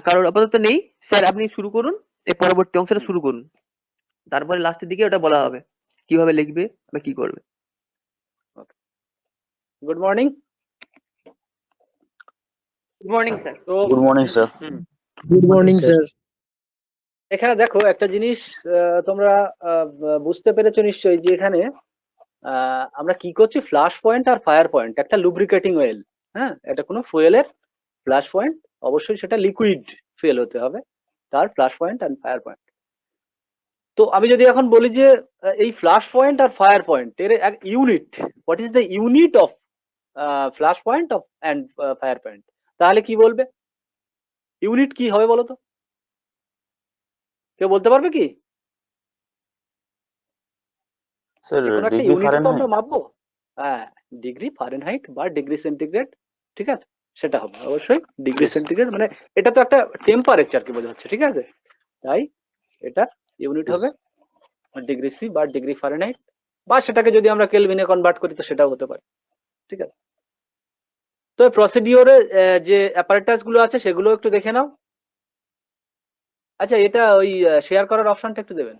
কারোর আপাতত নেই, স্যার আপনি শুরু করুন, এই পরবর্তী অংশটা শুরু করুন, তারপরে লাস্টের দিকে ওটা বলা হবে কিভাবে লিখবে বা কি করবে। Good morning. Good morning sir. তো good morning sir. Good morning sir. এখানে দেখো একটা জিনিস তোমরা বুঝতে পেরেছো নিশ্চয়ই যে এখানে আমরা কি করছি, ফ্ল্যাশ পয়েন্ট আর ফায়ার পয়েন্ট, একটা লুব্রিকেটিং অয়েল। হ্যাঁ, এটা কোনো ফুয়েলের ফ্ল্যাশ পয়েন্ট, অবশ্যই সেটা লিকুইড ফুয়েল হতে হবে, তার flash point and fire point. তো আমি যদি এখন বলি যে এই ফ্ল্যাশ পয়েন্ট আর ফায়ার পয়েন্ট এর এক unit, what is the unit of flash point of and fire point, তাহলে কি বলবে? ইউনিট কি হবে বলো তো, কেউ বলতে পারবে কি? স্যার যে কোনো একটা ডিগ্রি ইউনিট তো আমরা ফারেনহাইট। মাপবো। হ্যাঁ, ডিগ্রি ফারেনহাইট বা ডিগ্রি সেন্টিগ্রেড, ঠিক আছে, সেটা হবে অবশ্যই ডিগ্রি সেন্টিগ্রেড, মানে এটা তো একটা টেম্পারেচারকে বোঝাচ্ছে, ঠিক আছে, তাই এটা ইউনিট হবে ডিগ্রি সি বা ডিগ্রি ফারেনহাইট, বা সেটাকে যদি আমরা কেলভিনে কনভার্ট করি তো সেটাও হতে পারে, ঠিক আছে। তো প্রসিডিওরে যে অ্যাপারেটাস গুলো আছে সেগুলো একটু দেখে নাও। আচ্ছা, এটা ওই শেয়ার করার অপশনটা একটু দেবেন।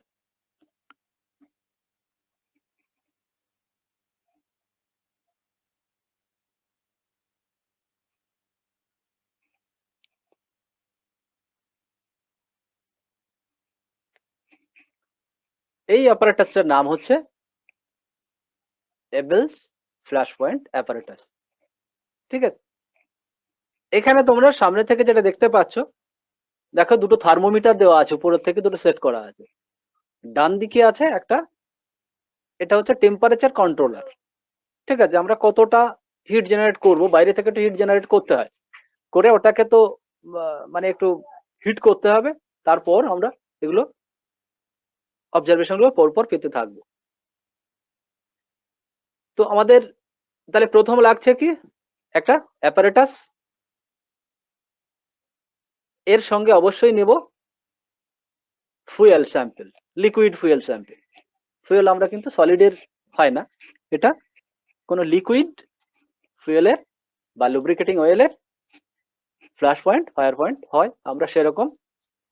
এই অ্যাপারেটাসটার নাম হচ্ছে এবেলস ফ্ল্যাশ পয়েন্ট অ্যাপারেটাস, ঠিক আছে। এখানে তোমরা সামনে থেকে যেটা দেখতে পাচ্ছ, দেখো দুটো থার্মোমিটার দেওয়া আছে, উপরের থেকে দুটো সেট করা আছে, ডান দিকে আছে একটা, এটা হচ্ছে টেম্পারেচার কন্ট্রোলার, ঠিক আছে। আমরা কতটা হিট জেনারেট করব, বাইরে থেকে একটু হিট জেনারেট করতে হয়, করে ওটাকে তো মানে একটু হিট করতে হবে, তারপর আমরা এগুলো অবজারভেশন গুলো পরপর পেতে থাকবো। তো আমাদের তাহলে প্রথম লাগছে কি, একটা অ্যাপারেটাস, এর সঙ্গে অবশ্যই নেব fuel sample, liquid fuel sample. Fuel আমরা কিন্তু সলিডের হয় না, এটা কোনো লিকুইড ফুয়েলের বা লুব্রিকেটিং অয়েলের ফ্ল্যাশ পয়েন্ট ফায়ার পয়েন্ট হয়, আমরা সেরকম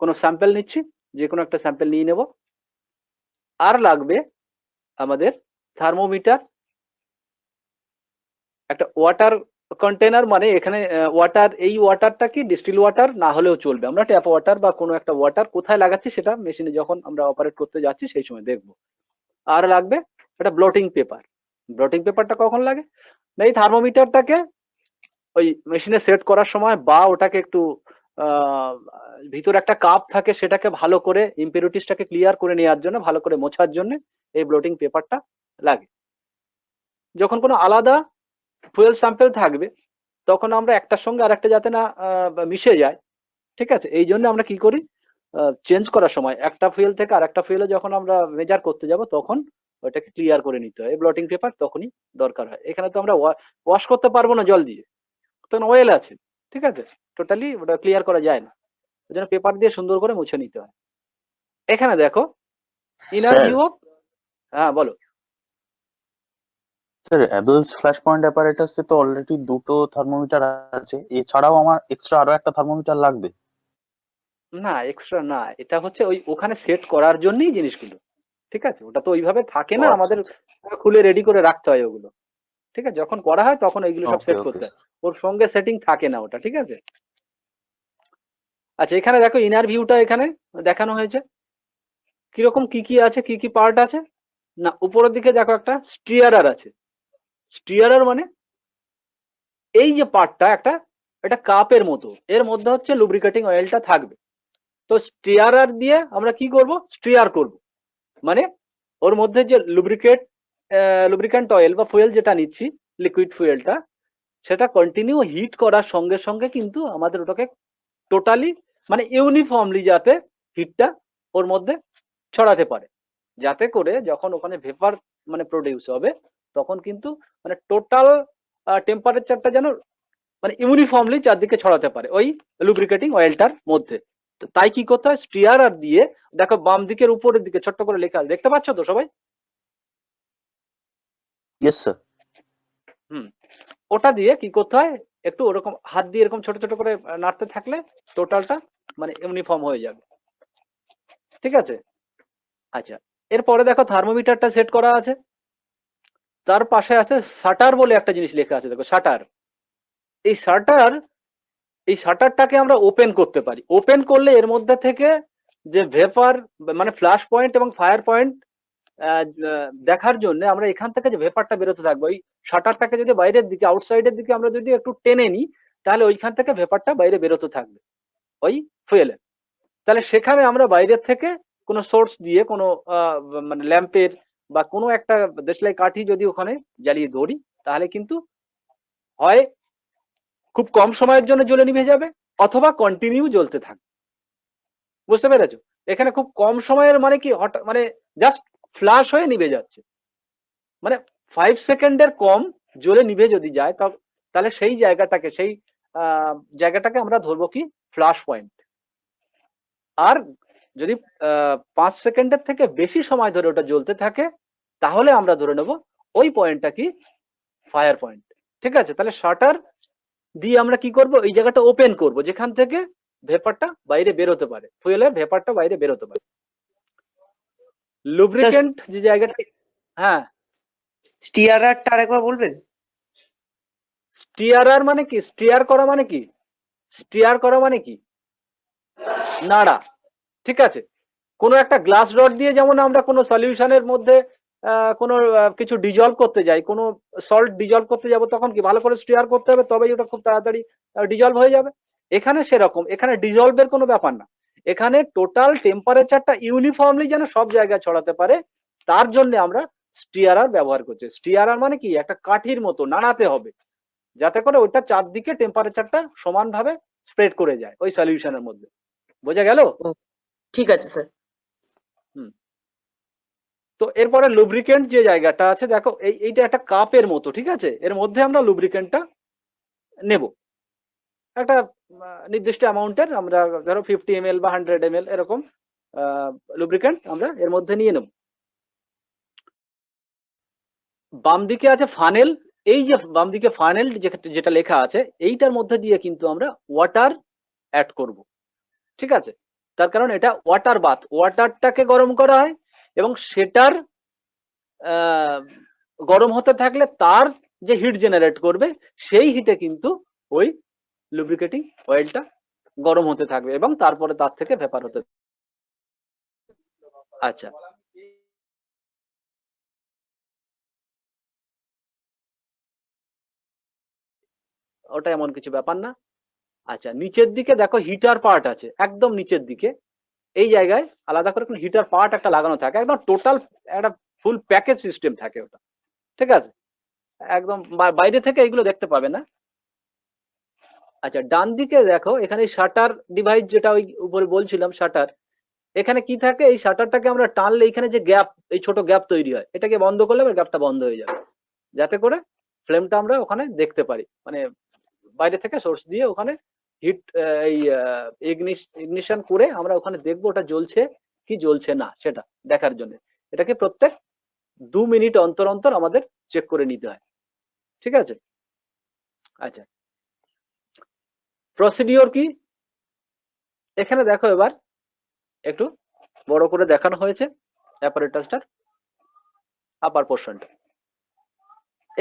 কোনো স্যাম্পল নিচ্ছি, যে কোনো একটা স্যাম্পল নিয়ে নেব। আর লাগবে আমাদের থার্মোমিটার, একটা ওয়াটার কন্টেনার, মানে এখানে ওয়াটার, এই ওয়াটারটা কি ডিস্টিল ওয়াটার না হলেও চলবে, আমরা ট্যাপ ওয়াটার বা কোনো একটা ওয়াটার কোথায় লাগাচ্ছি সেটা মেশিনে যখন আমরা অপারেট করতে যাচ্ছি সেই সময় দেখবো। আর লাগবে একটা ব্লটিং পেপার। ব্লটিং পেপারটা কখন লাগে না, এই থার্মোমিটারটাকে ওই মেশিনে সেট করার সময় বা ওটাকে একটু ভিতরে একটা কাপ থাকে, সেটাকে ভালো করে ইম্পিউরিটিসটাকে ক্লিয়ার করে নেওয়ার জন্য, ভালো করে মোছার জন্য এই ব্লটিং পেপারটা লাগে। যখন কোনো আলাদা ফুয়েল স্যাম্পল থাকবে তখন আমরা একটার সঙ্গে আরেকটা যাতে না মিশে যায়, ঠিক আছে, এই জন্য আমরা কি করি, চেঞ্জ করার সময় একটা ফুয়েল থেকে আরেকটা ফুয়েলে যখন আমরা মেজার করতে যাব তখন ওইটাকে ক্লিয়ার করে নিতে হয়, ব্লটিং পেপার তখনই দরকার হয়। এখানে তো আমরা ওয়াশ করতে পারবো না জল দিয়ে, তখন অয়েল আছে, ঠিক আছে, টোটালি ওটা ক্লিয়ার করা যায় না, ওই জন্য পেপার দিয়ে সুন্দর করে মুছে নিতে হয়। এখানে দেখো ইনার ভিউ অফ, হ্যাঁ বলো। স্যার অ্যাবেলস ফ্ল্যাশ পয়েন্ট অ্যাপারেটাসে তো অলরেডি দুটো থার্মোমিটার আছে, এছাড়াও আমার এক্সট্রা আরো একটা থার্মোমিটার লাগবে? না, এক্সট্রা না, এটা হচ্ছে ওই ওখানে সেট করার জন্যই জিনিসগুলো, ঠিক আছে, ওটা তো ওইভাবে থাকে ও না, আচ্ছা আমাদের খুলে রেডি করে রাখতে হয় ওগুলো, ঠিক আছে, যখন করা হয় তখন ওইগুলো সব ওকে সেট ওকে করতে হয়, ওর সঙ্গে সেটিং থাকে না ওটা, ঠিক আছে। আচ্ছা, এখানে দেখো ইনার ভিউটা এখানে দেখানো হয়েছে, কিরকম কি কি আছে, কি কি পার্ট আছে না, উপরের দিকে দেখো একটা স্টিয়ারার আছে। স্টিয়ারার মানে এই যে পার্টটা একটা, এটা কাপের মতো, এর মধ্যে হচ্ছে লুব্রিকেটিং অয়েলটা থাকবে। তো স্টিয়ারার দিয়ে আমরা কি করব, স্টিয়ার করব, মানে ওর মধ্যে যে লুব্রিক্যান্ট অয়েল বা ফুয়েল যেটা নিচ্ছি, লিকুইড ফুয়েলটা, সেটা কন্টিনিউ হিট করার সঙ্গে সঙ্গে কিন্তু আমাদের ওটাকে টোটালি মানে ইউনিফর্মলি যাতে হিটটা ওর মধ্যে ছড়াতে পারে, যাতে করে যখন ওখানে ভেপার মানে প্রডিউস হবে তখন কিন্তু মানে টোটাল টেম্পারেচারটা যেন মানে ইউনিফর্মলি চারদিকে ছড়াতে পারে ওই লুব্রিকেটিং অয়েলটার মধ্যে। তো তাই কি করতে হয়, স্টিয়ারার দিয়ে, দেখো বাম দিকের উপরের দিকে ছোট্ট করে লেখা আছে, দেখতে পাচ্ছ তো সবাই? Yes sir. ওটা দিয়ে কি করতে হয়, একটু ওরকম হাত দিয়ে এরকম ছোট ছোট করে নাড়তে থাকলে টোটালটা মানে ইউনিফর্ম হয়ে যাবে। ঠিক আছে, আচ্ছা এরপরে দেখো থার্মোমিটারটা সেট করা আছে, তার পাশে আছে শাটার বলে একটা জিনিস লেখা আছে, দেখো শাটার। এই শাটারটাকে আমরা ওপেন করতে পারি। ওপেন করলে এর মধ্যে থেকে যে ভেপার মানে ফ্ল্যাশ পয়েন্ট এবং ফায়ার পয়েন্ট দেখার জন্য আমরা এখান থেকে যে ভেপারটা বেরোতে থাকবে, ওই শাটারটাকে যদি বাইরের দিকে আউটসাইডের দিকে আমরা যদি একটু টেনে নিই তাহলে ওইখান থেকে ভেপারটা বাইরে বেরোতে থাকবে ওই ফুয়েলের। তাহলে সেখানে আমরা বাইরের থেকে কোনো সোর্স দিয়ে কোনো মানে ল্যাম্পের বা কোনো একটা দেশলাই কাঠি যদি ওখানে জ্বালিয়ে ধরি তাহলে কিন্তু হয় খুব কম সময়ের জন্য জ্বলে নিভে যাবে অথবা কন্টিনিউ জ্বলতে থাকবে। বুঝতে পেরেছো? এখানে খুব কম সময়ের মানে কি, হঠাৎ মানে জাস্ট ফ্ল্যাশ হয়ে নিভে যাচ্ছে, মানে 5 সেকেন্ডের কম জ্বলে নিভে যদি যায় তাহলে সেই জায়গাটাকে আমরা ধরবো কি ফ্ল্যাশ পয়েন্ট। আর যদি 5 সেকেন্ডের থেকে বেশি সময় ধরে ওটা জ্বলতে থাকে তাহলে আমরা ধরে নেব ওই পয়েন্টটা কি ফায়ার পয়েন্ট। ঠিক আছে, তাহলে শাটার দিয়ে আমরা কি করব, এই জায়গাটা ওপেন করব যেখান থেকে ভেপারটা বাইরে বেরোতে পারে, ফুয়েলের ভেপারটা বাইরে বেরোতে পারে। লুব্রিকেন্ট যে জায়গাটা, হ্যাঁ স্টিয়ারারটা আরেকবার বলবেন? স্টিয়ারার মানে কি, স্টিয়ার করা মানে কি, স্টিয়ার করা মানে কি নাড়া। ঠিক আছে, কোনো একটা গ্লাস রড দিয়ে যেমন আমরা কোনো সলিউশনের মধ্যে কোনো কিছু ডিজলভ করতে যাই, কোনো সল্ট ডিজলভ করতে যাব তখন কি ভালো করে স্টিয়ার করতে হবে, তবেই ওটা খুব তাড়াতাড়ি ডিজলভ হয়ে যাবে। এখানে সেরকম, এখানে ডিজলভের কোনো ব্যাপার না, এখানে টোটাল টেম্পারেচারটা ইউনিফর্মলি যেন সব জায়গায় ছড়াতে পারে তার জন্য আমরা স্টিয়ারার ব্যবহার করছি। স্টিয়ারার মানে কি, একটা কাঠির মতো নাড়াতে হবে যাতে করে ওইটা চারদিকে টেম্পারেচারটা সমানভাবে স্প্রেড করে যায় ওই সলিউশনের মধ্যে। বোঝা গেল? ঠিক আছে স্যার। তো এরপরে লুব্রিকেন্ট যে জায়গাটা আছে, দেখো এইটা একটা কাপের মতো, ঠিক আছে, এর মধ্যে আমরা লুব্রিকেন্টটা নেব একটা নির্দিষ্ট অ্যামাউন্টের, আমরা ধরো 50 ml বা 100 ml এরকম লুব্রিকেন্ট আমরা এর মধ্যে নিয়ে নেব। বাম দিকে আছে ফানেল, এই যে বাম দিকে ফানেল যেটা লেখা আছে এইটার মধ্যে দিয়ে কিন্তু আমরা ওয়াটার অ্যাড করব। ঠিক আছে, তার কারণ এটা ওয়াটার বাথ, ওয়াটারটাকে গরম করা হয় এবং সেটার গরম হতে থাকলে তার যে হিট জেনারেট করবে সেই হিটে কিন্তু ওই লুব্রিকেটিং অয়েলটা গরম হতে থাকবে এবং তারপরে তার থেকে ভেপার হতে। আচ্ছা, ওটা এমন কিছু ব্যাপার না। আচ্ছা, নিচের দিকে দেখো হিটার পার্ট আছে, একদম নিচের দিকে এই জায়গায় আলাদা করে কোনো হিটার পার্ট একটা লাগানো থাকে, একদম টোটাল একটা ফুল প্যাকেজ সিস্টেম থাকে ওটা। ঠিক আছে, একদম বাইরে থেকে এগুলো দেখতে পাবে না। আচ্ছা, ডান দিকে দেখো এখানে শাটার ডিভাইস যেটা ওই উপরে বলছিলাম শাটার, এখানে কি থাকে, এই শাটারটাকে আমরা টানলে এখানে যে গ্যাপ, এই ছোট গ্যাপ তৈরি হয়, এটাকে বন্ধ করলে গ্যাপটা বন্ধ হয়ে যাবে যাতে করে ফ্লেমটা আমরা ওখানে দেখতে পারি, মানে বাইরে থেকে সোর্স দিয়ে ওখানে হিট এই ইগনিশন করে আমরা ওখানে দেখবো ওটা জ্বলছে কি জ্বলছে না সেটা দেখার জন্য। এটাকে প্রত্যেক 2 মিনিট অন্তর অন্তর আমাদের চেক করে নিতে হয়। ঠিক আছে, আচ্ছা প্রসিডিওর কি এখানে দেখো, এবার একটু বড় করে দেখানো হয়েছে অ্যাপারেটাসটার আপার পোর্শনটা।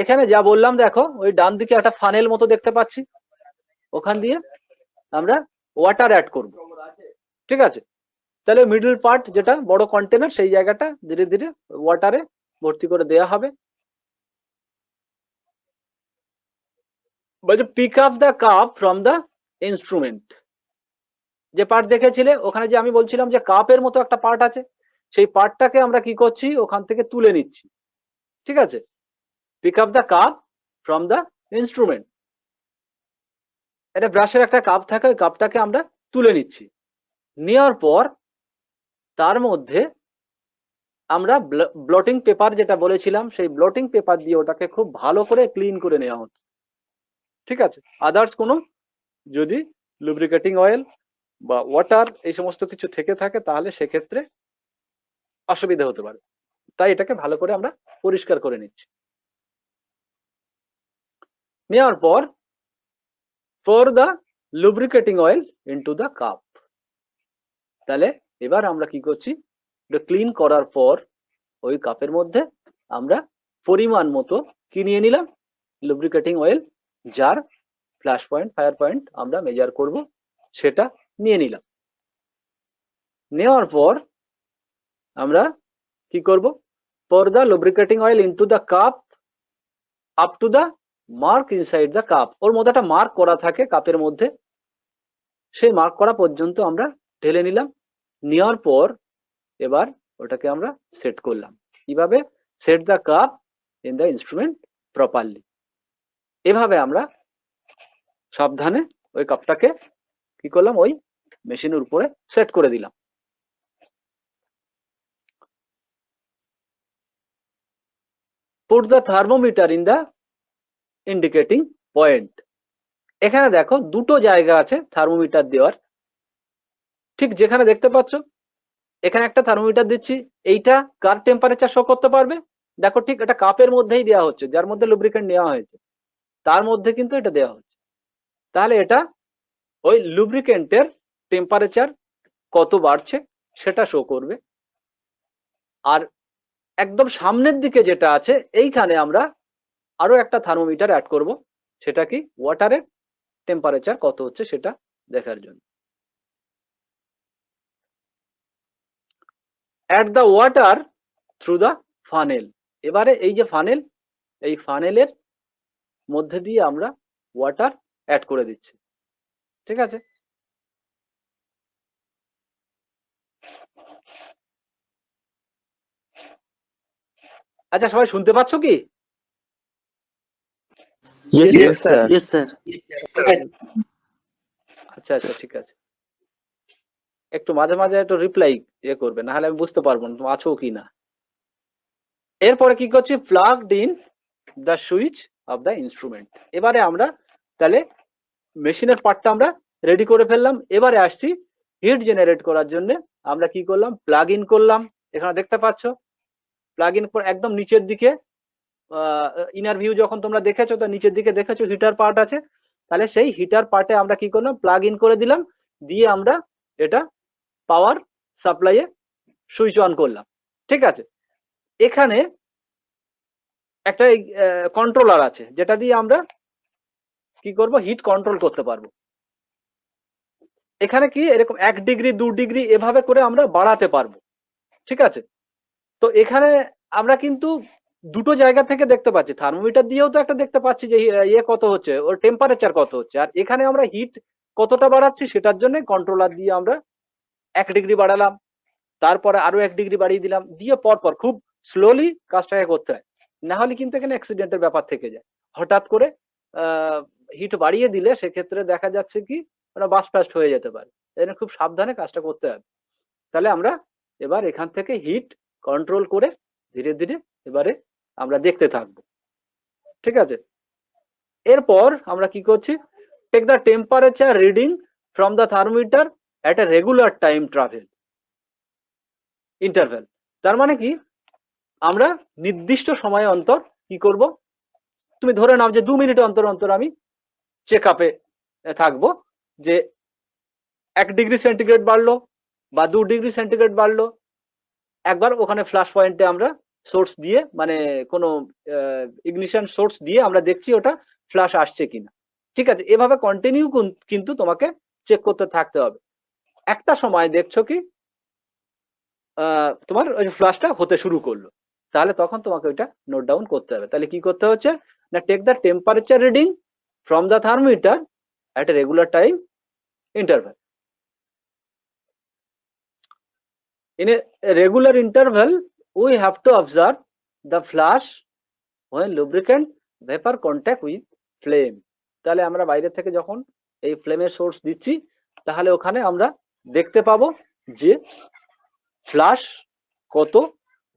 এখানে যা বললাম দেখো, ওই ডান দিকে একটা ফানেল মতো দেখতে পাচ্ছি, ওখান দিয়ে আমরা ওয়াটার অ্যাড করব। ঠিক আছে, তাহলে মিডল পার্ট যেটা বড় কন্টেনার সেই জায়গাটা ধীরে ধীরে ওয়াটারে ভর্তি করে দেওয়া হবে। বলছে pick up the cup from the instrument, যে পার্ট দেখেছিলে ওখানে যে আমি বলছিলাম যে কাপের মতো একটা পার্ট আছে, সেই পার্টটাকে আমরা কি করছি ওখান থেকে তুলে নিচ্ছি। ঠিক আছে, pick up the cup from the instrument, এটা ব্রাশের একটা কাপ থাকে, ওই কাপটাকে আমরা তুলে নিচ্ছি। নেওয়ার পর তার মধ্যে আমরা ব্লটিং পেপার যেটা বলেছিলাম সেই ব্লটিং পেপার দিয়ে ওটাকে খুব ভালো করে ক্লিন করে নেওয়া হচ্ছে। ঠিক আছে, আদার্স কোনো যদি লুব্রিকেটিং অয়েল বা ওয়াটার এই সমস্ত কিছু থেকে থাকে তাহলে সেক্ষেত্রে অসুবিধা হতে পারে, তাই এটাকে ভালো করে আমরা পরিষ্কার করে নিচ্ছি। নেওয়ার পর pour the lubricating oil into the cup। তাহলে এবার আমরা কি করছি, এটা ক্লিন করার পর ওই কাপের মধ্যে আমরা পরিমাণ মতো কি নিয়ে নিলাম, লুব্রিকেটিং অয়েল, যার ফ্ল্যাশ পয়েন্ট ফায়ার পয়েন্ট আমরা মেজার করব সেটা নিয়ে নিলাম। নেওয়ার পর আমরা কি করব, pour the lubricating oil into the cup up to the mark inside the cup। ওর মধ্যে একটা মার্ক করা থাকে কাপের মধ্যে, সেই মার্ক করা পর্যন্ত আমরা ঢেলে নিলাম। নেওয়ার পর এবার ওটাকে আমরা সেট করলাম। কিভাবে, set the cup in the instrument properly. এভাবে আমরা সাবধানে ওই কাপটাকে কি করলাম, ওই মেশিনের উপরে সেট করে দিলাম। Put the thermometer in the indicating point. এখানে দেখো দুটো জায়গা আছে থার্মোমিটার দেওয়ার, ঠিক যেখানে দেখতে পাচ্ছ এখানে একটা থার্মোমিটার দিচ্ছি, এইটা কার টেম্পারেচার শো করতে পারবে, দেখো ঠিক এটা কাপের মধ্যেই দেওয়া হচ্ছে, যার মধ্যে লুব্রিকেন্ট নেওয়া হয়েছে তার মধ্যে কিন্তু এটা দেওয়া হচ্ছে। তাহলে এটা ওই লুব্রিকেন্টের টেম্পারেচার কত বাড়ছে সেটা শো করবে। আর একদম সামনের দিকে যেটা আছে এইখানে আমরা আরো একটা থার্মোমিটার অ্যাড করব, সেটা কি ওয়াটারের টেম্পারেচার কত হচ্ছে সেটা দেখার জন্য। Add the water through the funnel. এবারে এই যে ফানেল, এই ফানেলের মধ্যে দিয়ে আমরা ওয়াটার অ্যাড করে দিচ্ছি। ঠিক আছে, আচ্ছা সবাই শুনতে পাচ্ছ কি? Yes, sir. Yes, sir. আচ্ছা আচ্ছা ঠিক আছে, একটু মাঝে মাঝে একটু রিপ্লাই করবে, না হলে আমি বুঝতে পারবো না তুমি আছো কি না। এরপরে কি করছি, plugged in the switch off the instrument. এবারে আমরা তাহলে মেশিনের পার্টটা আমরা রেডি করে ফেললাম। এবারে আসছি হিট জেনারেট করার জন্য আমরা কি করলাম, প্লাগ ইন করলাম। এখানে দেখতে পাচ্ছ প্লাগ ইন একদম নিচের দিকে, ইনার ভিউ যখন তোমরা দেখেছো তো নিচের দিকে দেখেছো হিটার পার্ট আছে, তাহলে সেই হিটার পার্টে আমরা কি করলাম, প্লাগ ইন করে দিলাম, দিয়ে আমরা এটা পাওয়ার সাপ্লাইয়ে সুইচ অন করলাম। ঠিক আছে, এখানে একটা কন্ট্রোলার আছে যেটা দিয়ে আমরা কি করব, হিট কন্ট্রোল করতে পারবো। এখানে কি এরকম 1 ডিগ্রি 2 ডিগ্রি এভাবে করে আমরা বাড়াতে পারবো। ঠিক আছে, তো এখানে আমরা কিন্তু দুটো জায়গা থেকে দেখতে পাচ্ছি, থার্মোমিটার দিয়েও তো একটা দেখতে পাচ্ছি যে ইয়ে কত হচ্ছে, ওর টেম্পারেচার কত হচ্ছে, আর এখানে আমরা হিট কতটা বাড়াচ্ছি সেটার জন্য কন্ট্রোলার দিয়ে আমরা 1 ডিগ্রি বাড়ালাম, তারপরে আরো 1 ডিগ্রি বাড়িয়ে দিলাম, দিয়ে পরপর খুব স্লোলি কাজটাকে করতে হয়, না হলে কিন্তু এখানে অ্যাক্সিডেন্টের ব্যাপার থেকে যায়। হঠাৎ করে হিট বাড়িয়ে দিলে সেক্ষেত্রে দেখা যাচ্ছে কি ওটা বাস্ট ফাস্ট হয়ে যেতে পারে, এই জন্য খুব সাবধানে কাজটা করতে হবে। তাহলে আমরা এবার এখান থেকে হিট কন্ট্রোল করে ধীরে ধীরে এবারে আমরা দেখতে থাকবো। ঠিক আছে, এরপর আমরা কি করছি, take the temperature reading from the thermometer at a regular time travel interval. তার মানে কি, আমরা নির্দিষ্ট সময় অন্তর কি করব, তুমি ধরে নাও যে 2 মিনিট অন্তর অন্তর আমি চেক আপে থাকবো, যে 1 ডিগ্রি সেন্টিগ্রেড বাড়লো বা 2 ডিগ্রি সেন্টিগ্রেড বাড়লো, একবার ওখানে ফ্ল্যাশ পয়েন্টে আমরা সোর্স দিয়ে মানে কোনো ইগনিশন সোর্স দিয়ে আমরা দেখছি ওটা ফ্ল্যাশ আসছে কিনা। ঠিক আছে, এভাবে কন্টিনিউ কিন্তু তোমাকে চেক করতে থাকতে হবে। একটা সময় দেখছো কি তোমার ওই ফ্ল্যাশটা হতে শুরু করলো, তাহলে তখন তোমাকে ওইটা নোট ডাউন করতে হবে। তাহলে কি করতে হচ্ছে না, take the temperature reading from the thermometer at a regular time interval. In a regular interval, we have to observe the flash when lubricant vapor contact with flame. তাহলে আমরা বাইরে থেকে যখন এই ফ্লেমের সোর্স দিচ্ছি তাহলে ওখানে আমরা দেখতে পাবো যে ফ্লাশ কত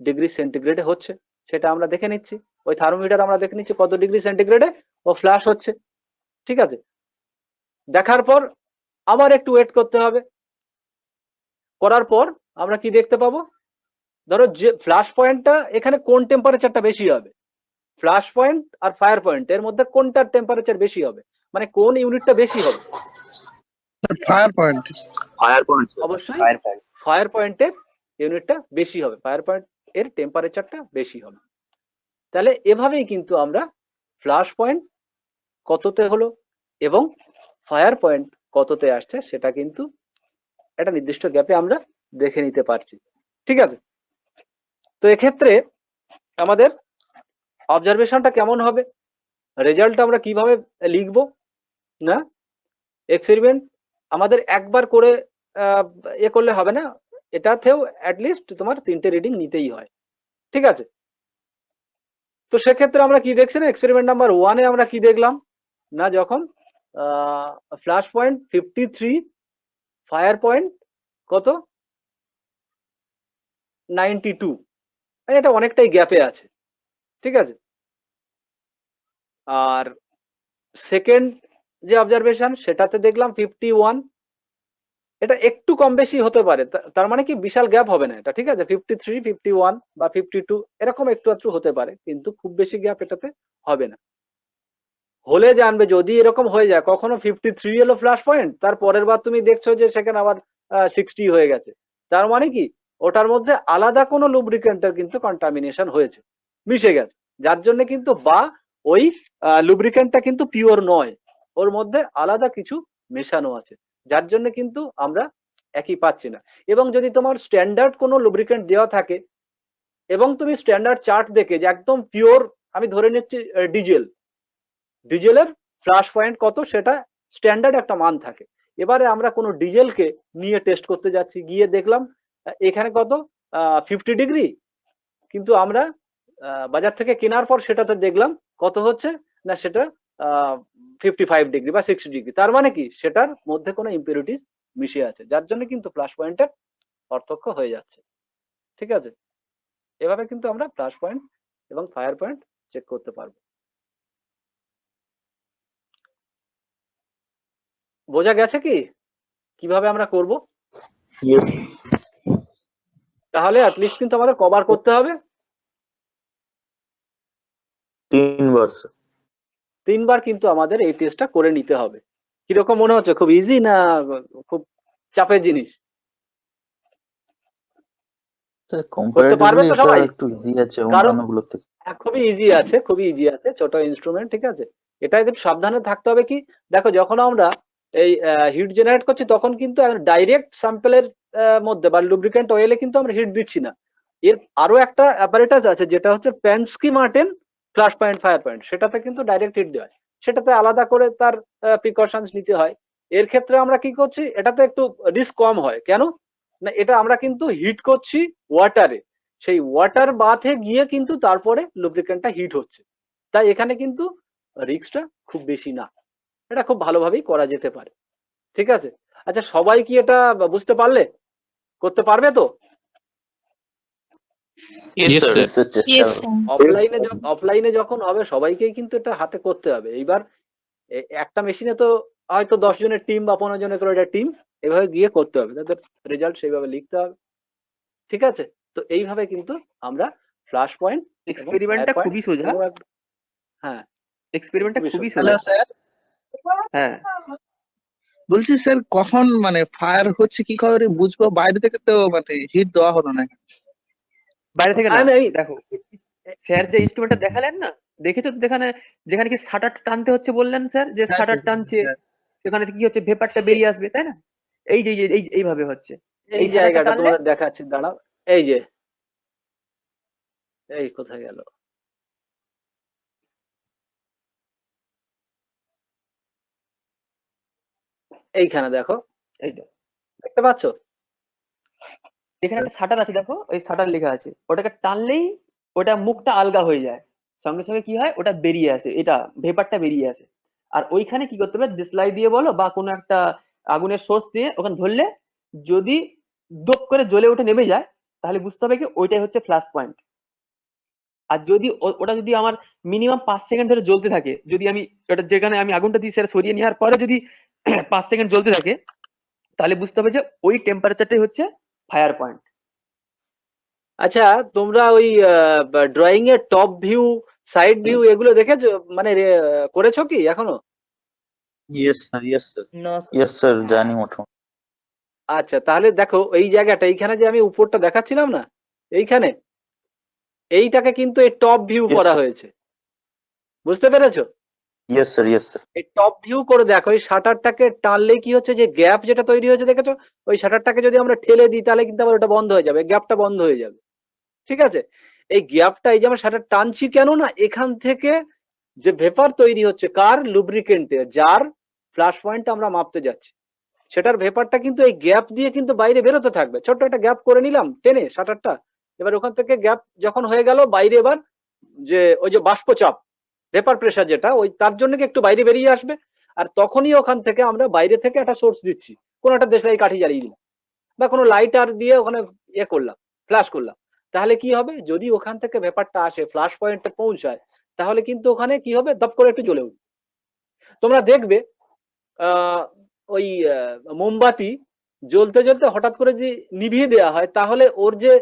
ডিগ্রি সেন্টিগ্রেডে হচ্ছে, সেটা আমরা দেখে নিচ্ছি। ওই থার্মোমিটার আমরা দেখে নিচ্ছি কত ডিগ্রি সেন্টিগ্রেডে ও ফ্লাশ হচ্ছে। ঠিক আছে, দেখার পর আবার একটু ওয়েট করতে হবে। করার পর আমরা কি দেখতে পাবো, ধরো যে ফ্ল্যাশ পয়েন্টটা এখানে কোন টেম্পারেচারটা বেশি হবে, ফ্ল্যাশ পয়েন্ট আর ফায়ার পয়েন্ট এর মধ্যে কোনটার টেম্পারেচার বেশি হবে, মানে কোন ইউনিটটা বেশি হবে? Fire point. অবশ্যই ফায়ার পয়েন্টের ইউনিটটা বেশি হবে, ফায়ার পয়েন্ট এর টেম্পারেচারটা বেশি হবে। তাহলে এভাবেই কিন্তু আমরা ফ্ল্যাশ পয়েন্ট কততে হলো এবং ফায়ার পয়েন্ট কততে আসছে সেটা কিন্তু একটা নির্দিষ্ট গ্যাপে আমরা দেখে নিতে পারছি। ঠিক আছে, তো এক্ষেত্রে আমাদের অবজারভেশনটা কেমন হবে, রেজাল্ট আমরা কিভাবে লিখবো না, এক্সপেরিমেন্ট আমাদের একবার করে এ করলে হবে না, এটাতেও অ্যাটলিস্ট তোমার 3টে রিডিং নিতেই হয়। ঠিক আছে, তো সেক্ষেত্রে আমরা কি দেখছি না, এক্সপেরিমেন্ট নাম্বার 1-এ আমরা কি দেখলাম না, যখন ফ্ল্যাশ পয়েন্ট 53, ফায়ার পয়েন্ট কত 92, এটা অনেকটাই গ্যাপে আছে। ঠিক আছে, আর সেকেন্ড যে অবজারভেশন সেটাতে দেখলাম 51, এটা একটু কম বেশি হতে পারে, তার মানে কি বিশাল গ্যাপ হবে না এটা। ঠিক আছে, 53, 51 বা 52 এরকম একটু একটু হতে পারে, কিন্তু খুব বেশি গ্যাপ এটাতে হবে না। হলে জানবে যদি এরকম হয়ে যায়, কখনো 53 এলো ফ্ল্যাশ পয়েন্ট, তার পরের বার তুমি দেখছো যে সেখানে আবার 60 হয়ে গেছে, তার মানে কি ওটার মধ্যে আলাদা কোনো লুব্রিকেন্টের কিন্তু কন্টামিনেশন হয়েছে, মিশে গেছে, যার জন্য কিন্তু বা ওই লুব্রিকেন্টটা কিন্তু পিওর নয়, ওর মধ্যে আলাদা কিছু মেশানো আছে, যার জন্য কিন্তু আমরা একই পাচ্ছি না। এবং যদি তোমার স্ট্যান্ডার্ড কোনো লুব্রিকেন্ট দেওয়া থাকে এবং তুমি স্ট্যান্ডার্ড চার্ট দেখে যে একদম পিওর, আমি ধরে নিচ্ছি ডিজেলের ফ্ল্যাশ পয়েন্ট কত সেটা স্ট্যান্ডার্ড একটা মান থাকে। এবারে আমরা কোনো ডিজেলকে নিয়ে টেস্ট করতে যাচ্ছি, গিয়ে দেখলাম এখানে কত 50 ডিগ্রি, কিন্তু আমরা বাজার থেকে কেনার পর সেটাতে দেখলাম কত হচ্ছে না, সেটা 55 ডিগ্রি বা 60 ডিগ্রি, তার মানে কি সেটার মধ্যে কোনো ইম্পিউরিটিস মিশে আছে, যার জন্য কিন্তু ফ্ল্যাশ পয়েন্টের পার্থক্য হয়ে যাচ্ছে। ঠিক আছে, এভাবে কিন্তু আমরা ফ্ল্যাশ পয়েন্ট এবং ফায়ার পয়েন্ট চেক করতে পারবো। বোঝা গেছে কি কিভাবে আমরা করব? তাহলে অ্যাটলিস্ট কিন্তু আমাদের কভার করতে হবে 3বার কিন্তু আমাদের এই টেস্টটা করে নিতে হবে। কিরকম মনে হচ্ছে, খুব ইজি না খুব চাপের জিনিস? করতে পারবে তো সবাই? একটু ইজি আছে অন্যান্যগুলোর থেকে। খুবই ইজি আছে, খুবই ইজি আছে, ছোট ইনস্ট্রুমেন্ট। ঠিক আছে, এটা একটু সাবধানে থাকতে হবে। কি দেখো, যখন আমরা এই হিট জেনারেট করছি তখন কিন্তু ডাইরেক্ট স্যাম্পলের মধ্যে বা লুব্রিকেন্ট অয়েলে কিন্তু আমরা হিট দিচ্ছি না, এর আরো একটা অ্যাপারেটাস আছে যেটা হচ্ছে Pensky Martens flash point fire point, সেটাতে কিন্তু ডাইরেক্ট হিট দেওয়া হয়, সেটাতে আলাদা করে তার প্রিকশনস নিতে হয়। এর ক্ষেত্রে আমরা কি করছি, এটাতে একটু রিস্ক কম হয়। কেন না, এটা আমরা কিন্তু হিট করছি ওয়াটারে, সেই ওয়াটার বাথে গিয়ে কিন্তু তারপরে লুব্রিকেন্টটা হিট হচ্ছে, তাই এখানে কিন্তু রিস্কটা খুব বেশি না, এটা খুব ভালোভাবেই করা যেতে পারে। ঠিক আছে, আচ্ছা সবাই কি এটা বুঝতে পারলে? করতে পারবে তো? অফলাইনে যখন হবে সবাইকেই কিন্তু এটা হাতে করতে হবে। এইবার একটা মেশিনে তো হয়তো 10 জনের টিম বা 15 জনের করে একটা টিম, এভাবে গিয়ে করতে হবে, তাদের রেজাল্ট সেইভাবে লিখতে হবে। ঠিক আছে, তো এইভাবে কিন্তু আমরা ফ্ল্যাশ পয়েন্ট এক্সপেরিমেন্টটা খুবই সোজা। হ্যাঁ, এক্সপেরিমেন্টটা খুবই সোজা। স্যার হ্যাঁ, বলছি স্যার, কখন মানে ফায়ার হচ্ছে কি করে বুঝবো? বাইরে থেকে তো মানে হিট দেওয়া হলো না। বাইরে থেকে না, আমি দেখো স্যার যে ইনস্ট্রুমেন্টটা দেখালেন না, দেখেছো তো যেখানে যেখানে কি শাটার টানতে হচ্ছে বললেন স্যার, যে হ্যাঁ, শাটার স্যার, টানছে হ্যাঁ। সেখানে কি হচ্ছে, ভেপারটা বেরিয়ে আসবে, তাই না? এই যে এইভাবে হচ্ছে, এই এই জায়গাটা শাটারটা টানলে তোমাদের দেখাচ্ছি, দাঁড়াও। এই যে এই কোথায় গেল, এইখানে দেখো, এইটা দেখতে পাচ্ছ? এখানে একটা শাটার আছে, দেখো ওই শাটার লেখা আছে, ওটাকে টানলেই ওটা মুখটা আলগা হয়ে যায়, সঙ্গে সঙ্গে কি হয় ওটা বেরিয়ে আসে, এটা ভেপারটা বেরিয়ে আসে। আর ওইখানে কি করতে হবে, দেশলাই দিয়ে বলো বা কোনো একটা আগুনের সোর্স দিয়ে ওখানে ধরলে যদি দপ করে জ্বলে উঠে নেমে যায় তাহলে বুঝতে হবে কি ওইটাই হচ্ছে ফ্ল্যাশ পয়েন্ট। আর যদি ওটা যদি আমার মিনিমাম 5 সেকেন্ড ধরে জ্বলতে থাকে, যদি আমি ওটা যেখানে আমি আগুনটা দিয়ে সেটা সরিয়ে নেওয়ার পরে যদি 5 সেকেন্ড জ্বলতে থাকে তাহলে বুঝতে হবে যে ওই টেম্পারেচারটাই হচ্ছে ফায়ার পয়েন্ট। আচ্ছা, তোমরা ওই ড্রয়িং এর টপ ভিউ, সাইড ভিউ এগুলো দেখেছো, মানে করেছো কি এখনো? ইয়েস স্যার ইয়েস স্যার জানি মোটামুটি। আচ্ছা, তাহলে দেখো এই জায়গাটা, এইখানে যে আমি উপরটা দেখাচ্ছিলাম না, এইখানে এইটাকে কিন্তু এই টপ ভিউ Yes, করা sir. হয়েছে, বুঝতে পেরেছো? ইয়েস স্যার এই টপ ভিউ করে দেখো, এই শাটারটাকে টানলে কি হচ্ছে, যে গ্যাপ যেটা তৈরি হয়েছে দেখেছো, ওই শাটারটাকে যদি আমরা ঠেলে দিই তাহলে কিন্তু আবার ওটা বন্ধ হয়ে যাবে, গ্যাপটা বন্ধ হয়ে যাবে। ঠিক আছে, এই গ্যাপটা, এই যে আমরা শাটার টানছি কেন না, এখান থেকে যে ভেপার তৈরি হচ্ছে কার, লুব্রিকেন্টে, যার ফ্ল্যাশ পয়েন্ট আমরা মাপতে যাচ্ছি, সেটার ভেপারটা কিন্তু এই গ্যাপ দিয়ে কিন্তু বাইরে বেরোতে থাকবে। ছোট্ট একটা গ্যাপ করে নিলাম টেনে শাটারটা, এবার ওখান থেকে গ্যাপ যখন হয়ে গেল বাইরে, এবার যে ওই যে বাষ্পচাপ, ভেপার প্রেসার যেটা, ওই তার জন্য কি একটু বাইরে বেরিয়ে আসবে, আর তখনই ওখান থেকে আমরা বাইরে থেকে একটা সোর্স দিচ্ছি, কোনো একটা দেশলাই কাঠি জ্বালিয়ে দিলাম বা কোনো লাইটার দিয়ে ওখানে ইয়ে করলাম, ফ্ল্যাশ করলাম, তাহলে কি হবে, যদি ওখান থেকে ভেপারটা আসে ফ্ল্যাশ পয়েন্টে পৌঁছায়, তাহলে কিন্তু ওখানে কি হবে, দপ করে একটু জ্বলে উঠবে। তোমরা দেখবে ওই মোমবাতি জ্বলতে জ্বলতে হঠাৎ করে যে নিভিয়ে দেওয়া হয়, তাহলে ওর যে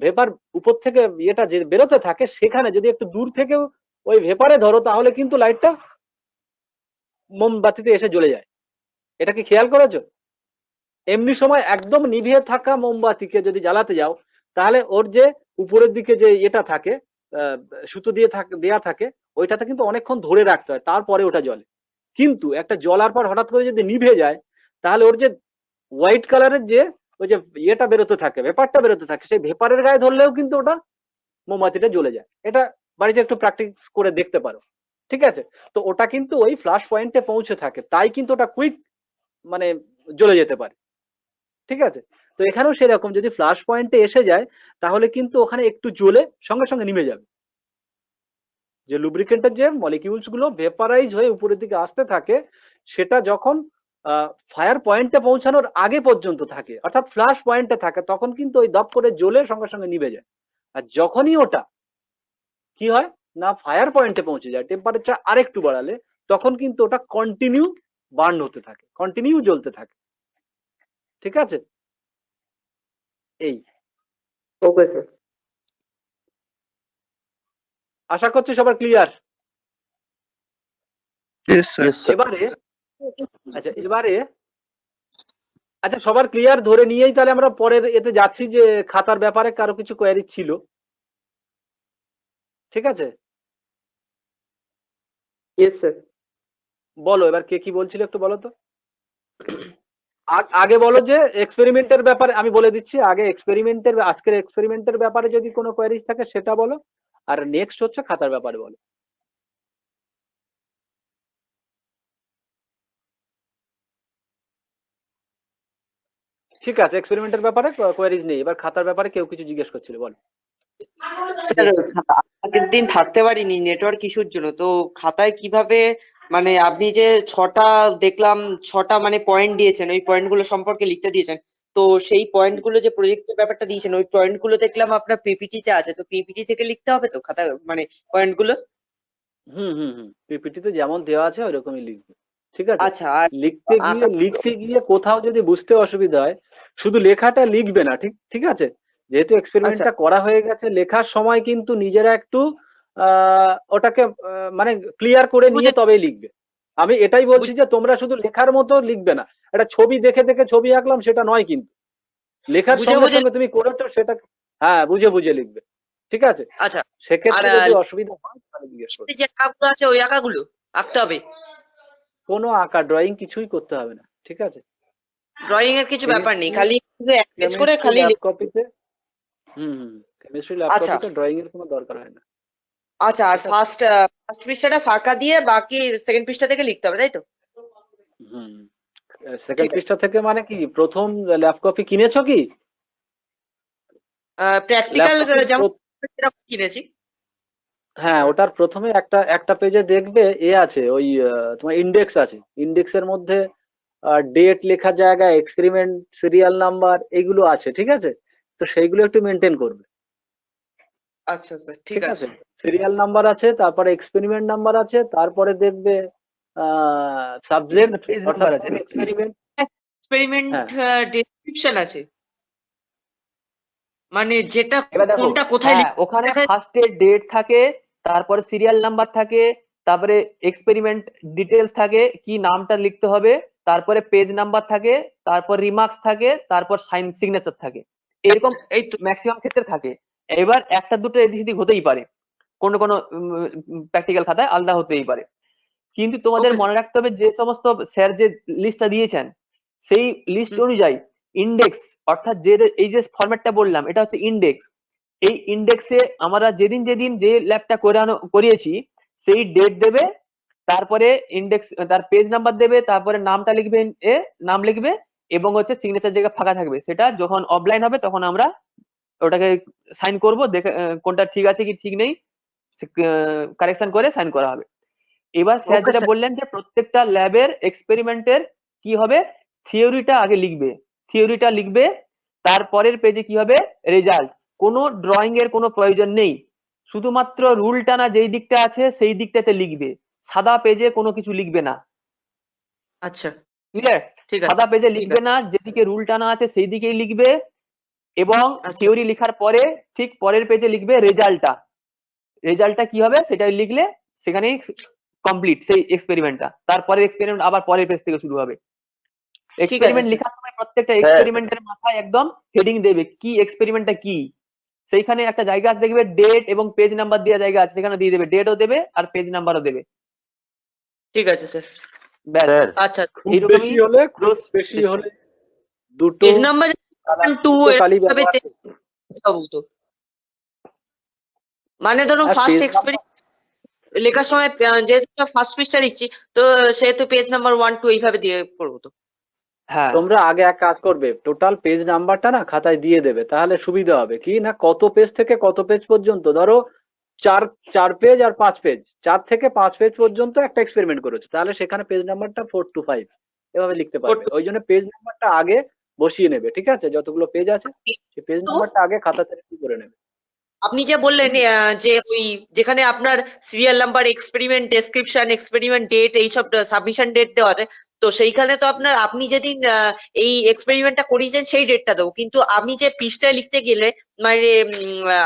ভেপার উপর থেকে ইয়েটা যে বেরোতে থাকে, সেখানে যদি একটু দূর থেকেও ওই ভেপারে ধরো, তাহলে কিন্তু লাইটটা মোমবাতিতে এসে জ্বলে যায়। এটা কি খেয়াল করেছো? এমনি সময় একদম নিভিয়ে থাকা মোমবাতিকে যদি জ্বালাতে যাও, তাহলে ওর যে উপরের দিকে যে এটা থাকে, সুতো দিয়ে দেয়া থাকে, ওইটাতে কিন্তু অনেকক্ষণ ধরে রাখতে হয়, তারপরে ওটা জ্বলে। কিন্তু একটা জ্বলার পর হঠাৎ করে যদি নিভে যায়, তাহলে ওর যে হোয়াইট কালারের যে ওই যে ইয়েটা বেরোতে থাকে, ভেপারটা বেরোতে থাকে, সেই ভেপারের গায়ে ধরলেও কিন্তু ওটা মোমবাতিটা জ্বলে যায়। এটা বাড়িতে একটু প্র্যাকটিস করে দেখতে পারো। ঠিক আছে, তো ওটা কিন্তু ওই ফ্ল্যাশ পয়েন্টে পৌঁছে থাকে, তাই কিন্তু ওটা কুইক মানে জ্বলে যেতে পারে। ঠিক আছে, তো এখানেও সেরকম, যদি ফ্ল্যাশ পয়েন্টে এসে যায় তাহলে কিন্তু ওখানে একটু জ্বলে সঙ্গে সঙ্গে নিভে যাবে। যে লুব্রিকেন্টের যে মলিকিউলস গুলো ভেপারাইজ হয়ে উপরের দিকে আসতে থাকে, সেটা যখন ফায়ার পয়েন্টে পৌঁছানোর আগে পর্যন্ত থাকে, অর্থাৎ ফ্ল্যাশ পয়েন্টে থাকে, তখন কিন্তু ওই দপ করে জ্বলে সঙ্গে সঙ্গে নিভে যায়। আর যখনই ওটা কি হয় না, ফায়ার পয়েন্টে পৌঁছে যায়, টেম্পারেচার আরেকটু বাড়ালে, তখন কিন্তু ওটা কন্টিনিউ বার্ন হতে থাকে, কন্টিনিউ জ্বলতে থাকে। ঠিক আছে, এই ওকে স্যার। আশা করছি সবার clear. Yes, sir. Yes sir. এবারে আচ্ছা, সবার ক্লিয়ার ধরে নিয়েই তাহলে আমরা পরের এতে যাচ্ছি, যে খাতার ব্যাপারে কারো কিছু কোয়ারি ছিল। ঠিক আছে, ইয়েস স্যার। বলো এবার কে কি বলছিল একটু বলো তো। আগে বলো যে এক্সপেরিমেন্টের ব্যাপারে, আমি বলে দিচ্ছি আগে এক্সপেরিমেন্টের, আজকের এক্সপেরিমেন্টের ব্যাপারে যদি কোনো কোয়ারিজ থাকে সেটা বলো, আর নেক্সট হচ্ছে খাতার ব্যাপারে বলো। ঠিক আছে, এক্সপেরিমেন্টের ব্যাপারে কোয়ারিজ নেই, এবার খাতার ব্যাপারে কেউ কিছু জিজ্ঞেস করছিল, বল। স্যার আগের দিন থাকতে পারিনি নেটওয়ার্ক ইস্যুর জন্য, তো খাতায় কিভাবে মানে আপনি যে 6টা দেখলাম 6টা মানে পয়েন্ট দিয়েছেন, ওই পয়েন্ট গুলো সম্পর্কে লিখতে দিয়েছেন, তো সেই পয়েন্ট গুলো যে প্রজেক্টের ব্যাপারটা দিয়েছেন, ওই পয়েন্ট গুলো দেখলাম আপনার পিপিটি তে আছে, তো পিপিটি থেকে লিখতে হবে তো খাতা মানে পয়েন্ট গুলো? পিপিটি তে যেমন দেওয়া আছে ওইরকমই লিখবে। ঠিক আছে, আচ্ছা, আর লিখতে গিয়ে কোথাও যদি বুঝতে অসুবিধা হয়, শুধু লেখাটা লিখবে না। ঠিক আছে, যেহেতু এক্সপেরিমেন্টটা করা হয়ে গেছে, লেখার সময় কিন্তু নিজেরা একটু ওটাকে মানে ক্লিয়ার করে নিয়ে তবেই লিখবে। আমি এটাই বলছি যে তোমরা শুধু লেখার মতো লিখবে না, একটা ছবি দেখে দেখে ছবি আঁকলাম সেটা নয়, কিন্তু লেখার সঙ্গে সঙ্গে তুমি করেছো সেটা, হ্যাঁ, বুঝে বুঝে লিখবে। ঠিক আছে, আচ্ছা, সেক্ষেত্রে যদি অসুবিধা হয় তাহলে জিজ্ঞেস করবে। যে আঁকাগুলো আছে ওই আঁকাগুলো আঁকতে হবে? কোনো আঁকা ড্রয়িং কিছুই করতে হবে না। ঠিক আছে, ড্রয়িং এর কিছু ব্যাপার নেই, খালি অ্যাটাচ করে খালি ল্যাব কপিতে, কেমিস্ট্রি ল্যাব কপিতে ড্রয়িং এর কোনো দরকার হয় না। আচ্ছা, আর ফার্স্ট পৃষ্ঠাটা ফাঁকা দিয়ে বাকি সেকেন্ড পৃষ্ঠা থেকে লিখতে হবে, তাই তো? সেকেন্ড পৃষ্ঠা থেকে মানে কি, প্রথম ল্যাব কপি কিনেছো কি? প্র্যাকটিক্যাল যেমন কিনেছি। হ্যাঁ, ওটার প্রথমে একটা পেজে দেখবে এ আছে, ওই তোমার ইন্ডেক্স আছে, ইন্ডেক্সের মধ্যে ডেট লেখার জায়গায় এক্সপেরিমেন্ট সিরিয়াল নাম্বার এগুলো আছে, ঠিক আছে? তো সেইগুলো একটু মেনটেন করবে, আচ্ছা স্যার, ঠিক ঠিক আছে। আছে? সিরিয়াল নাম্বার আছে, তারপরে এক্সপেরিমেন্ট নাম্বার আছে, তারপরে দেখবে সাবজেক্ট পেজ অর্থাৎ নাম্বার আছে। এক্সপেরিমেন্ট। এক্সপেরিমেন্ট হ্যাঁ। ডেসক্রিপশন আছে, মানে যেটা এবার দেখো, কোনটা কোথায় হ্যাঁ, ওখানে লেখা ফার্স্টে ডেট থাকে, তারপরে সিরিয়াল নাম্বার থাকে, তারপরে এক্সপেরিমেন্ট ডিটেলস থাকে, কি নামটা লিখতে হবে, তারপরে পেজ নাম্বার থাকে, তারপর রিমার্কস থাকে, তারপর সাইন সিগনেচার থাকে। এরকম এই তো ম্যাক্সিমাম ক্ষেত্রে থাকে। এবার একটা দুটো এদিক সেদিক হতেই পারে, কোনো কোনো প্র্যাকটিক্যাল খাতায় আলাদা হতেই পারে। কিন্তু তোমাদের Okay, মনে রাখতে হবে যে সমস্ত স্যার যে লিস্টটা দিয়েছেন সেই লিস্ট হুম। অনুযায়ী ইন্ডেক্স, অর্থাৎ যে এই যে ফরম্যাটটা বললাম এটা হচ্ছে ইন্ডেক্স। এই ইন্ডেক্সে আমরা যেদিন যেদিন যে ল্যাবটা করিয়েছি সেই ডেট দেবে, তারপরে ইন্ডেক্স তার পেজ নাম্বার দেবে, তারপরে নামটা লিখবে, নাম লিখবে, এবং হচ্ছে সিগনেচার জায়গা ফাঁকা থাকবে। সেটা যখন অফলাইন হবে তখন আমরা ওটাকে সাইন করব, দেখে কোনটা ঠিক আছে কি ঠিক নেই কারেকশন করে সাইন করা হবে। এবার স্যার Okay, যেটা sir. বললেন যে প্রত্যেকটা ল্যাবের এক্সপেরিমেন্টের কি হবে, থিওরিটা আগে লিখবে, থিওরিটা লিখবে, তারপরের পেজে কি হবে, রেজাল্ট। কোনো ড্রয়িং এর কোনো প্রয়োজন নেই, শুধুমাত্র রুল টানা যেই দিকটা আছে সেই দিকটাতে লিখবে, সাদা পেজে কোনো কিছু লিখবে না। আচ্ছা, ক্লিয়ার? ঠিক আছে, সাদা পেজে ঠিক লিখবে আছে। না, যেদিকে রুল টানা আছে সেই দিকেই লিখবে, এবং আচ্ছা, থিওরি লেখার পরে ঠিক পরের পেজে লিখবে রেজাল্টটা। রেজাল্টটা কি হবে সেটা লিখলে সেখানেই কমপ্লিট সেই এক্সপেরিমেন্টটা। তারপরে এক্সপেরিমেন্ট আবার পরের পেজ থেকে শুরু হবে। ঠিক আছে এক্সপেরিমেন্ট স্যার। লেখার সময় প্রত্যেকটা স্যার এক্সপেরিমেন্টের মাথায় একদম হেডিং দেবে কি এক্সপেরিমেন্টটা কি। সেইখানে একটা জায়গা আছে দেখবে ডেট এবং পেজ নাম্বার দেওয়া জায়গা আছে, সেখানে দিয়ে দেবে, ডেটও দেবে আর পেজ নাম্বারও দেবে। ঠিক আছে স্যার। ব্যাস, স্যার আচ্ছা, খুব এইরকমই বেশি হলে close বেশি system। হলে দুটো পেজ নাম্বার 1 2 কালি এরকম ভাবে ব্যবহার দেখাবো তো। মানে ধরুন আর ফার্স্ট পেজ এক্সপেরিমেন্ট লেখার সময় যেহেতু ফার্স্ট পেজটা লিখছি, তো সেহেতু পেজ নাম্বার 1 2 এইভাবে দিয়ে পড়বো তো। হ্যাঁ, তোমরা আগে এক কাজ করবে, টোটাল পেজ নাম্বারটা না খাতায় দিয়ে দেবে, তাহলে সুবিধা হবে কি না, কত পেজ থেকে কত পেজ পর্যন্ত, ধরো 4 পেজ আর 5 পেজ, 4 থেকে 5 পেজ পর্যন্ত একটা এক্সপেরিমেন্ট করেছে, তাহলে সেখানে পেজ নাম্বারটা 4 to 5 এভাবে লিখতে পারবে। ওই জন্য পেজ নাম্বারটা আগে বসিয়ে নেবে, ঠিক আছে? যতগুলো পেজ আছে সেই পেজ নাম্বারটা আগে খাতাতে রেডি করে নেবে। আপনি যে বললেন যে ওই যেখানে আপনার serial number, experiment description, experiment date, এইসব সাবমিশন ডেট দেওয়া আছে, তো সেইখানে তো আপনার আপনি যেদিন এই এক্সপেরিমেন্টটা করিয়েছেন সেই ডেটটা দেবো, কিন্তু আমি যে পৃষ্ঠায় লিখতে গেলে মানে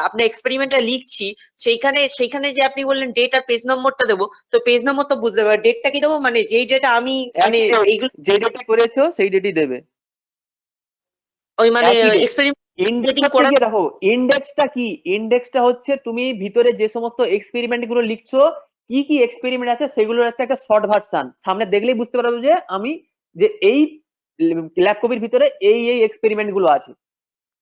আপনার এক্সপেরিমেন্টটা লিখছি সেইখানে যে আপনি বললেন ডেট আর পেজ নম্বরটা দেবো, তো পেজ নম্বর তো বুঝতে পারবো, ডেটটা কি দেবো, মানে যেই ডেটা আমি মানে এইগুলো যে ডেটে করেছো সেই ডেটই দেবে। ওই মানে একই date। এক্সপেরিমেন্ট ইন্ডেক্স যেদিন হচ্ছে করা গিয়ে দেখো, ইন্ডেক্সটা কি, ইন্ডেক্সটা হচ্ছে তুমি ভিতরে যে সমস্ত এক্সপেরিমেন্ট গুলো লিখছো, কি কি এক্সপেরিমেন্ট আছে সেগুলোর হচ্ছে একটা শর্ট ভার্সন, সামনে দেখলেই বুঝতে পারবে যে আমি যে এই ল্যাব কপির ভিতরে এই এই এক্সপেরিমেন্ট গুলো আছে,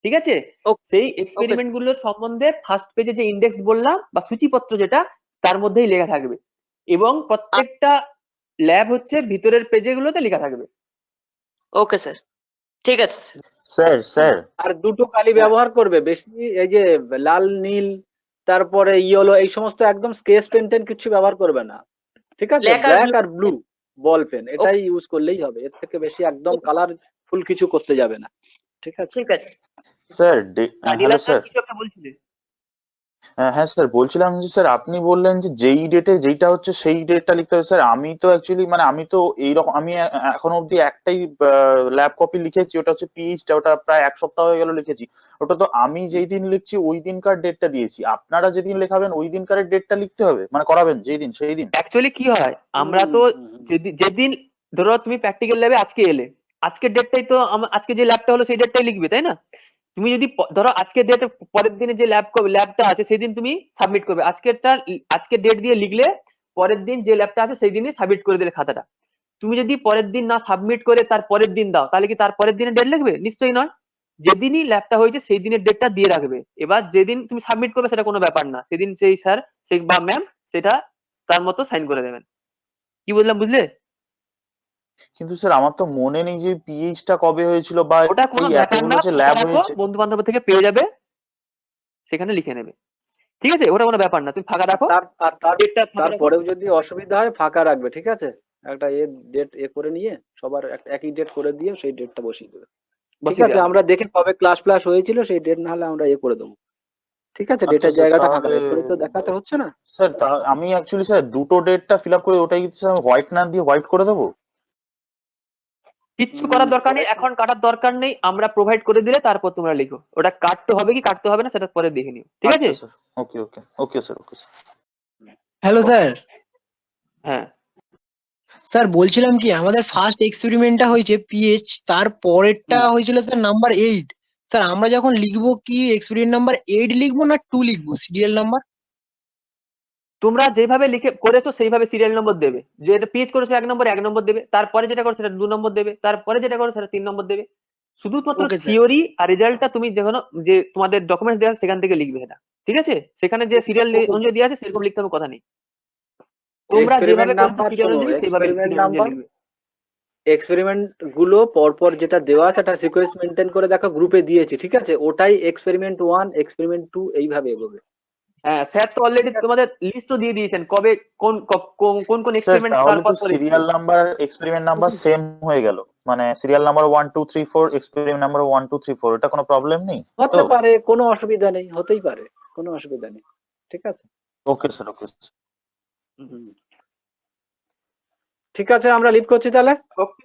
ঠিক আছে? Okay, সেই এক্সপেরিমেন্ট গুলোর সম্বন্ধে ফার্স্ট পেজে যে ইন্ডেক্স বললাম বা সূচিপত্র যেটা, তার মধ্যেই লেখা থাকবে, এবং প্রত্যেকটা ল্যাব হচ্ছে ভিতরের পেজে গুলোতে লেখা থাকবে। ওকে স্যার, ঠিক আছে স্যার স্যার আর দুটো কালি ব্যবহার করবে বেশি, এই যে লাল নীল তারপরে ইয়েলো এই সমস্ত একদম স্কেচ পেন টেন কিছু ব্যবহার করবে না, ঠিক আছে? Black আর ব্ল্যাক blue। আর ব্লু বল পেন এটাই ইউজ করলেই হবে, এর থেকে বেশি একদম কালারফুল কিছু করতে যাবে না, ঠিক আছে? ঠিক আছে। স্যার কানিলা হ্যালো স্যার স্যার। কিছু একটা বলছিলেন? হ্যাঁ স্যার, বলছিলাম যে স্যার আপনি বললেন যে যেই ডেটে যেইটা হচ্ছে সেই ডেটটা লিখতে হবে। স্যার আমি তো অ্যাকচুয়ালি মানে আমি তো এইরকম আমি এখনো অব্দি একটাই ল্যাব কপি লিখেছি, ওটা হচ্ছে পিএইচটা, ওটা প্রায় 1 সপ্তাহ হয়ে গেল লিখেছি। ওটা তো আমি যেই দিন লিখছি ওই দিনকার ডেটটা দিয়েছি, আপনারা যেদিন লেখাবেন ওই দিনকার ডেটটা লিখতে হবে, মানে করাবেন যেই দিন সেই দিন। অ্যাকচুয়ালি কি হয়, আমরা তো যেদিন ধরো তুমি প্র্যাকটিক্যাল ল্যাবে আজকে এলে, আজকের ডেটটাই তো আজকে যে ল্যাবটা হলো সেই ডেটটাই লিখবে, তাই না? তুমি যদি ধরো আজকের ডেট, পরের দিনে যে ল্যাবটা আছে সেই দিন তুমি সাবমিট করবে, আজকের ডেট দিয়ে লিখলে পরের দিন যে ল্যাবটা আছে সেই দিনই সাবমিট করে দিলে খাতাটা। তুমি যদি পরের দিন না সাবমিট করে তার পরের দিন দাও, তাহলে কি তার পরের দিনে ডেট লিখবে? নিশ্চয়ই নয়। যেদিনই ল্যাবটা হয়েছে সেই দিনের ডেটটা দিয়ে রাখবে। এবার যেদিন তুমি সাবমিট করবে সেটা কোনো ব্যাপার না, সেদিন সেই স্যার সেই বা ম্যাম সেটা তার মতো সাইন করে দেবেন। কি বললাম, বুঝলে? কিন্তু স্যার আমার তো মনে নেই যে পিএইচটা কবে হয়েছিল বা ওটা কোনো এই ব্যাপার এতগুলো না, যে ল্যাব রাখো, হয়েছে। বন্ধু বান্ধব থেকে পেয়ে যাবে, সেখানে লিখে নেবে, ঠিক আছে? ওটা কোনো ব্যাপার না, তুমি ফাঁকা রাখো, ডেটটা ফাঁকা রাখো। তারপরেও যদি অসুবিধা হয় ফাঁকা রাখবে, ঠিক আছে? একটা ডেট করে নিয়ে সবার একই ডেট করে দিয়ে সেই ডেটটা বসিয়ে দেবে। ঠিক বসিয়ে আছে, দেওয়া আমরা দেখে কবে ক্লাস ফ্লাস হয়েছিল সেই ডেট না হলে আমরা করে দেবো। ঠিক আছে, আচ্ছা ডেটের স্যার, জায়গাটা ফাঁকা তাহলে এরপরে তো দেখাতে হচ্ছে না। স্যার আমি অ্যাকচুয়ালি স্যার দুটো ডেটটা ফিল আপ করে ওটাই স্যার হোয়াইট না দিয়ে হোয়াইট করে দেবো। কিচ্ছু করার দরকার নেই, এখন কাটার দরকার নেই, আমরা প্রোভাইড করে দিলে তারপর তোমরা লিখো। ওটা কাটতে হবে কি কাটতে হবে না সেটা পরে দেখে নিও, ঠিক আছে? আচ্ছা sir, okay okay okay sir, okay sir. Hello sir. হ্যাঁ, স্যার বলছিলাম কি আমাদের ফার্স্ট এক্সপেরিমেন্টটা হয়েছে পিএইচ, তার পরেরটা হয়েছিল স্যার নাম্বার 8। স্যার আমরা যখন লিখবো কি এক্সপেরিমেন্ট নাম্বার 8 লিখবো না 2 লিখবো সিরিয়াল নাম্বার? তোমরা যেভাবে লিখে করেছো সেইভাবে সিরিয়াল নম্বর দেবে। যে এটা পিএইচ করেছো 1 নম্বর 1 নম্বর দেবে, তারপরে যেটা করো সেটা 2 নম্বর দেবে, তারপরে যেটা করো সেটা 3 নম্বর দেবে। শুধুমাত্র Okay, sir. থিওরি আর রেজাল্টটা তুমি যে তোমাদের ডকুমেন্টস দেওয়া আছে সেখান থেকে লিখবে সেটা, ঠিক আছে? সেখানে যে সিরিয়াল Okay, sir. অনুযায়ী দেওয়া আছে সেরকম লিখতে হবে, কথা নেই। তোমরা যেভাবে করেছো সিরিয়াল অনুযায়ী সেভাবে serial অনুযায়ী লিখবে। এক্সপেরিমেন্ট গুলো পরপর যেটা দেওয়া আছে একটা সিকোয়েন্স মেনটেন করে দেখো গ্রুপে দিয়েছি, ঠিক আছে? ওটাই এক্সপেরিমেন্ট 1 এক্সপেরিমেন্ট 2 এইভাবে এগোবে। হ্যাঁ, স্যার তো অলরেডি তোমাদের লিস্টও দিয়ে দিয়েছেন কবে কোন স্যার এক্সপেরিমেন্ট তাহলে তো পর serial number experiment number same হয়ে গেল, মানে সিরিয়াল নাম্বার 1 2 3 4 এক্সপেরিমেন্ট নাম্বার 1 2 3 4, এটা কোনো প্রবলেম নেই হতে তো? পারে, কোনো অসুবিধা নেই, হতেই পারে, কোনো অসুবিধা নেই, ঠিক আছে? ওকে স্যার, ওকে ঠিক আছে, আমরা লিভ করছি তাহলে। ওকে।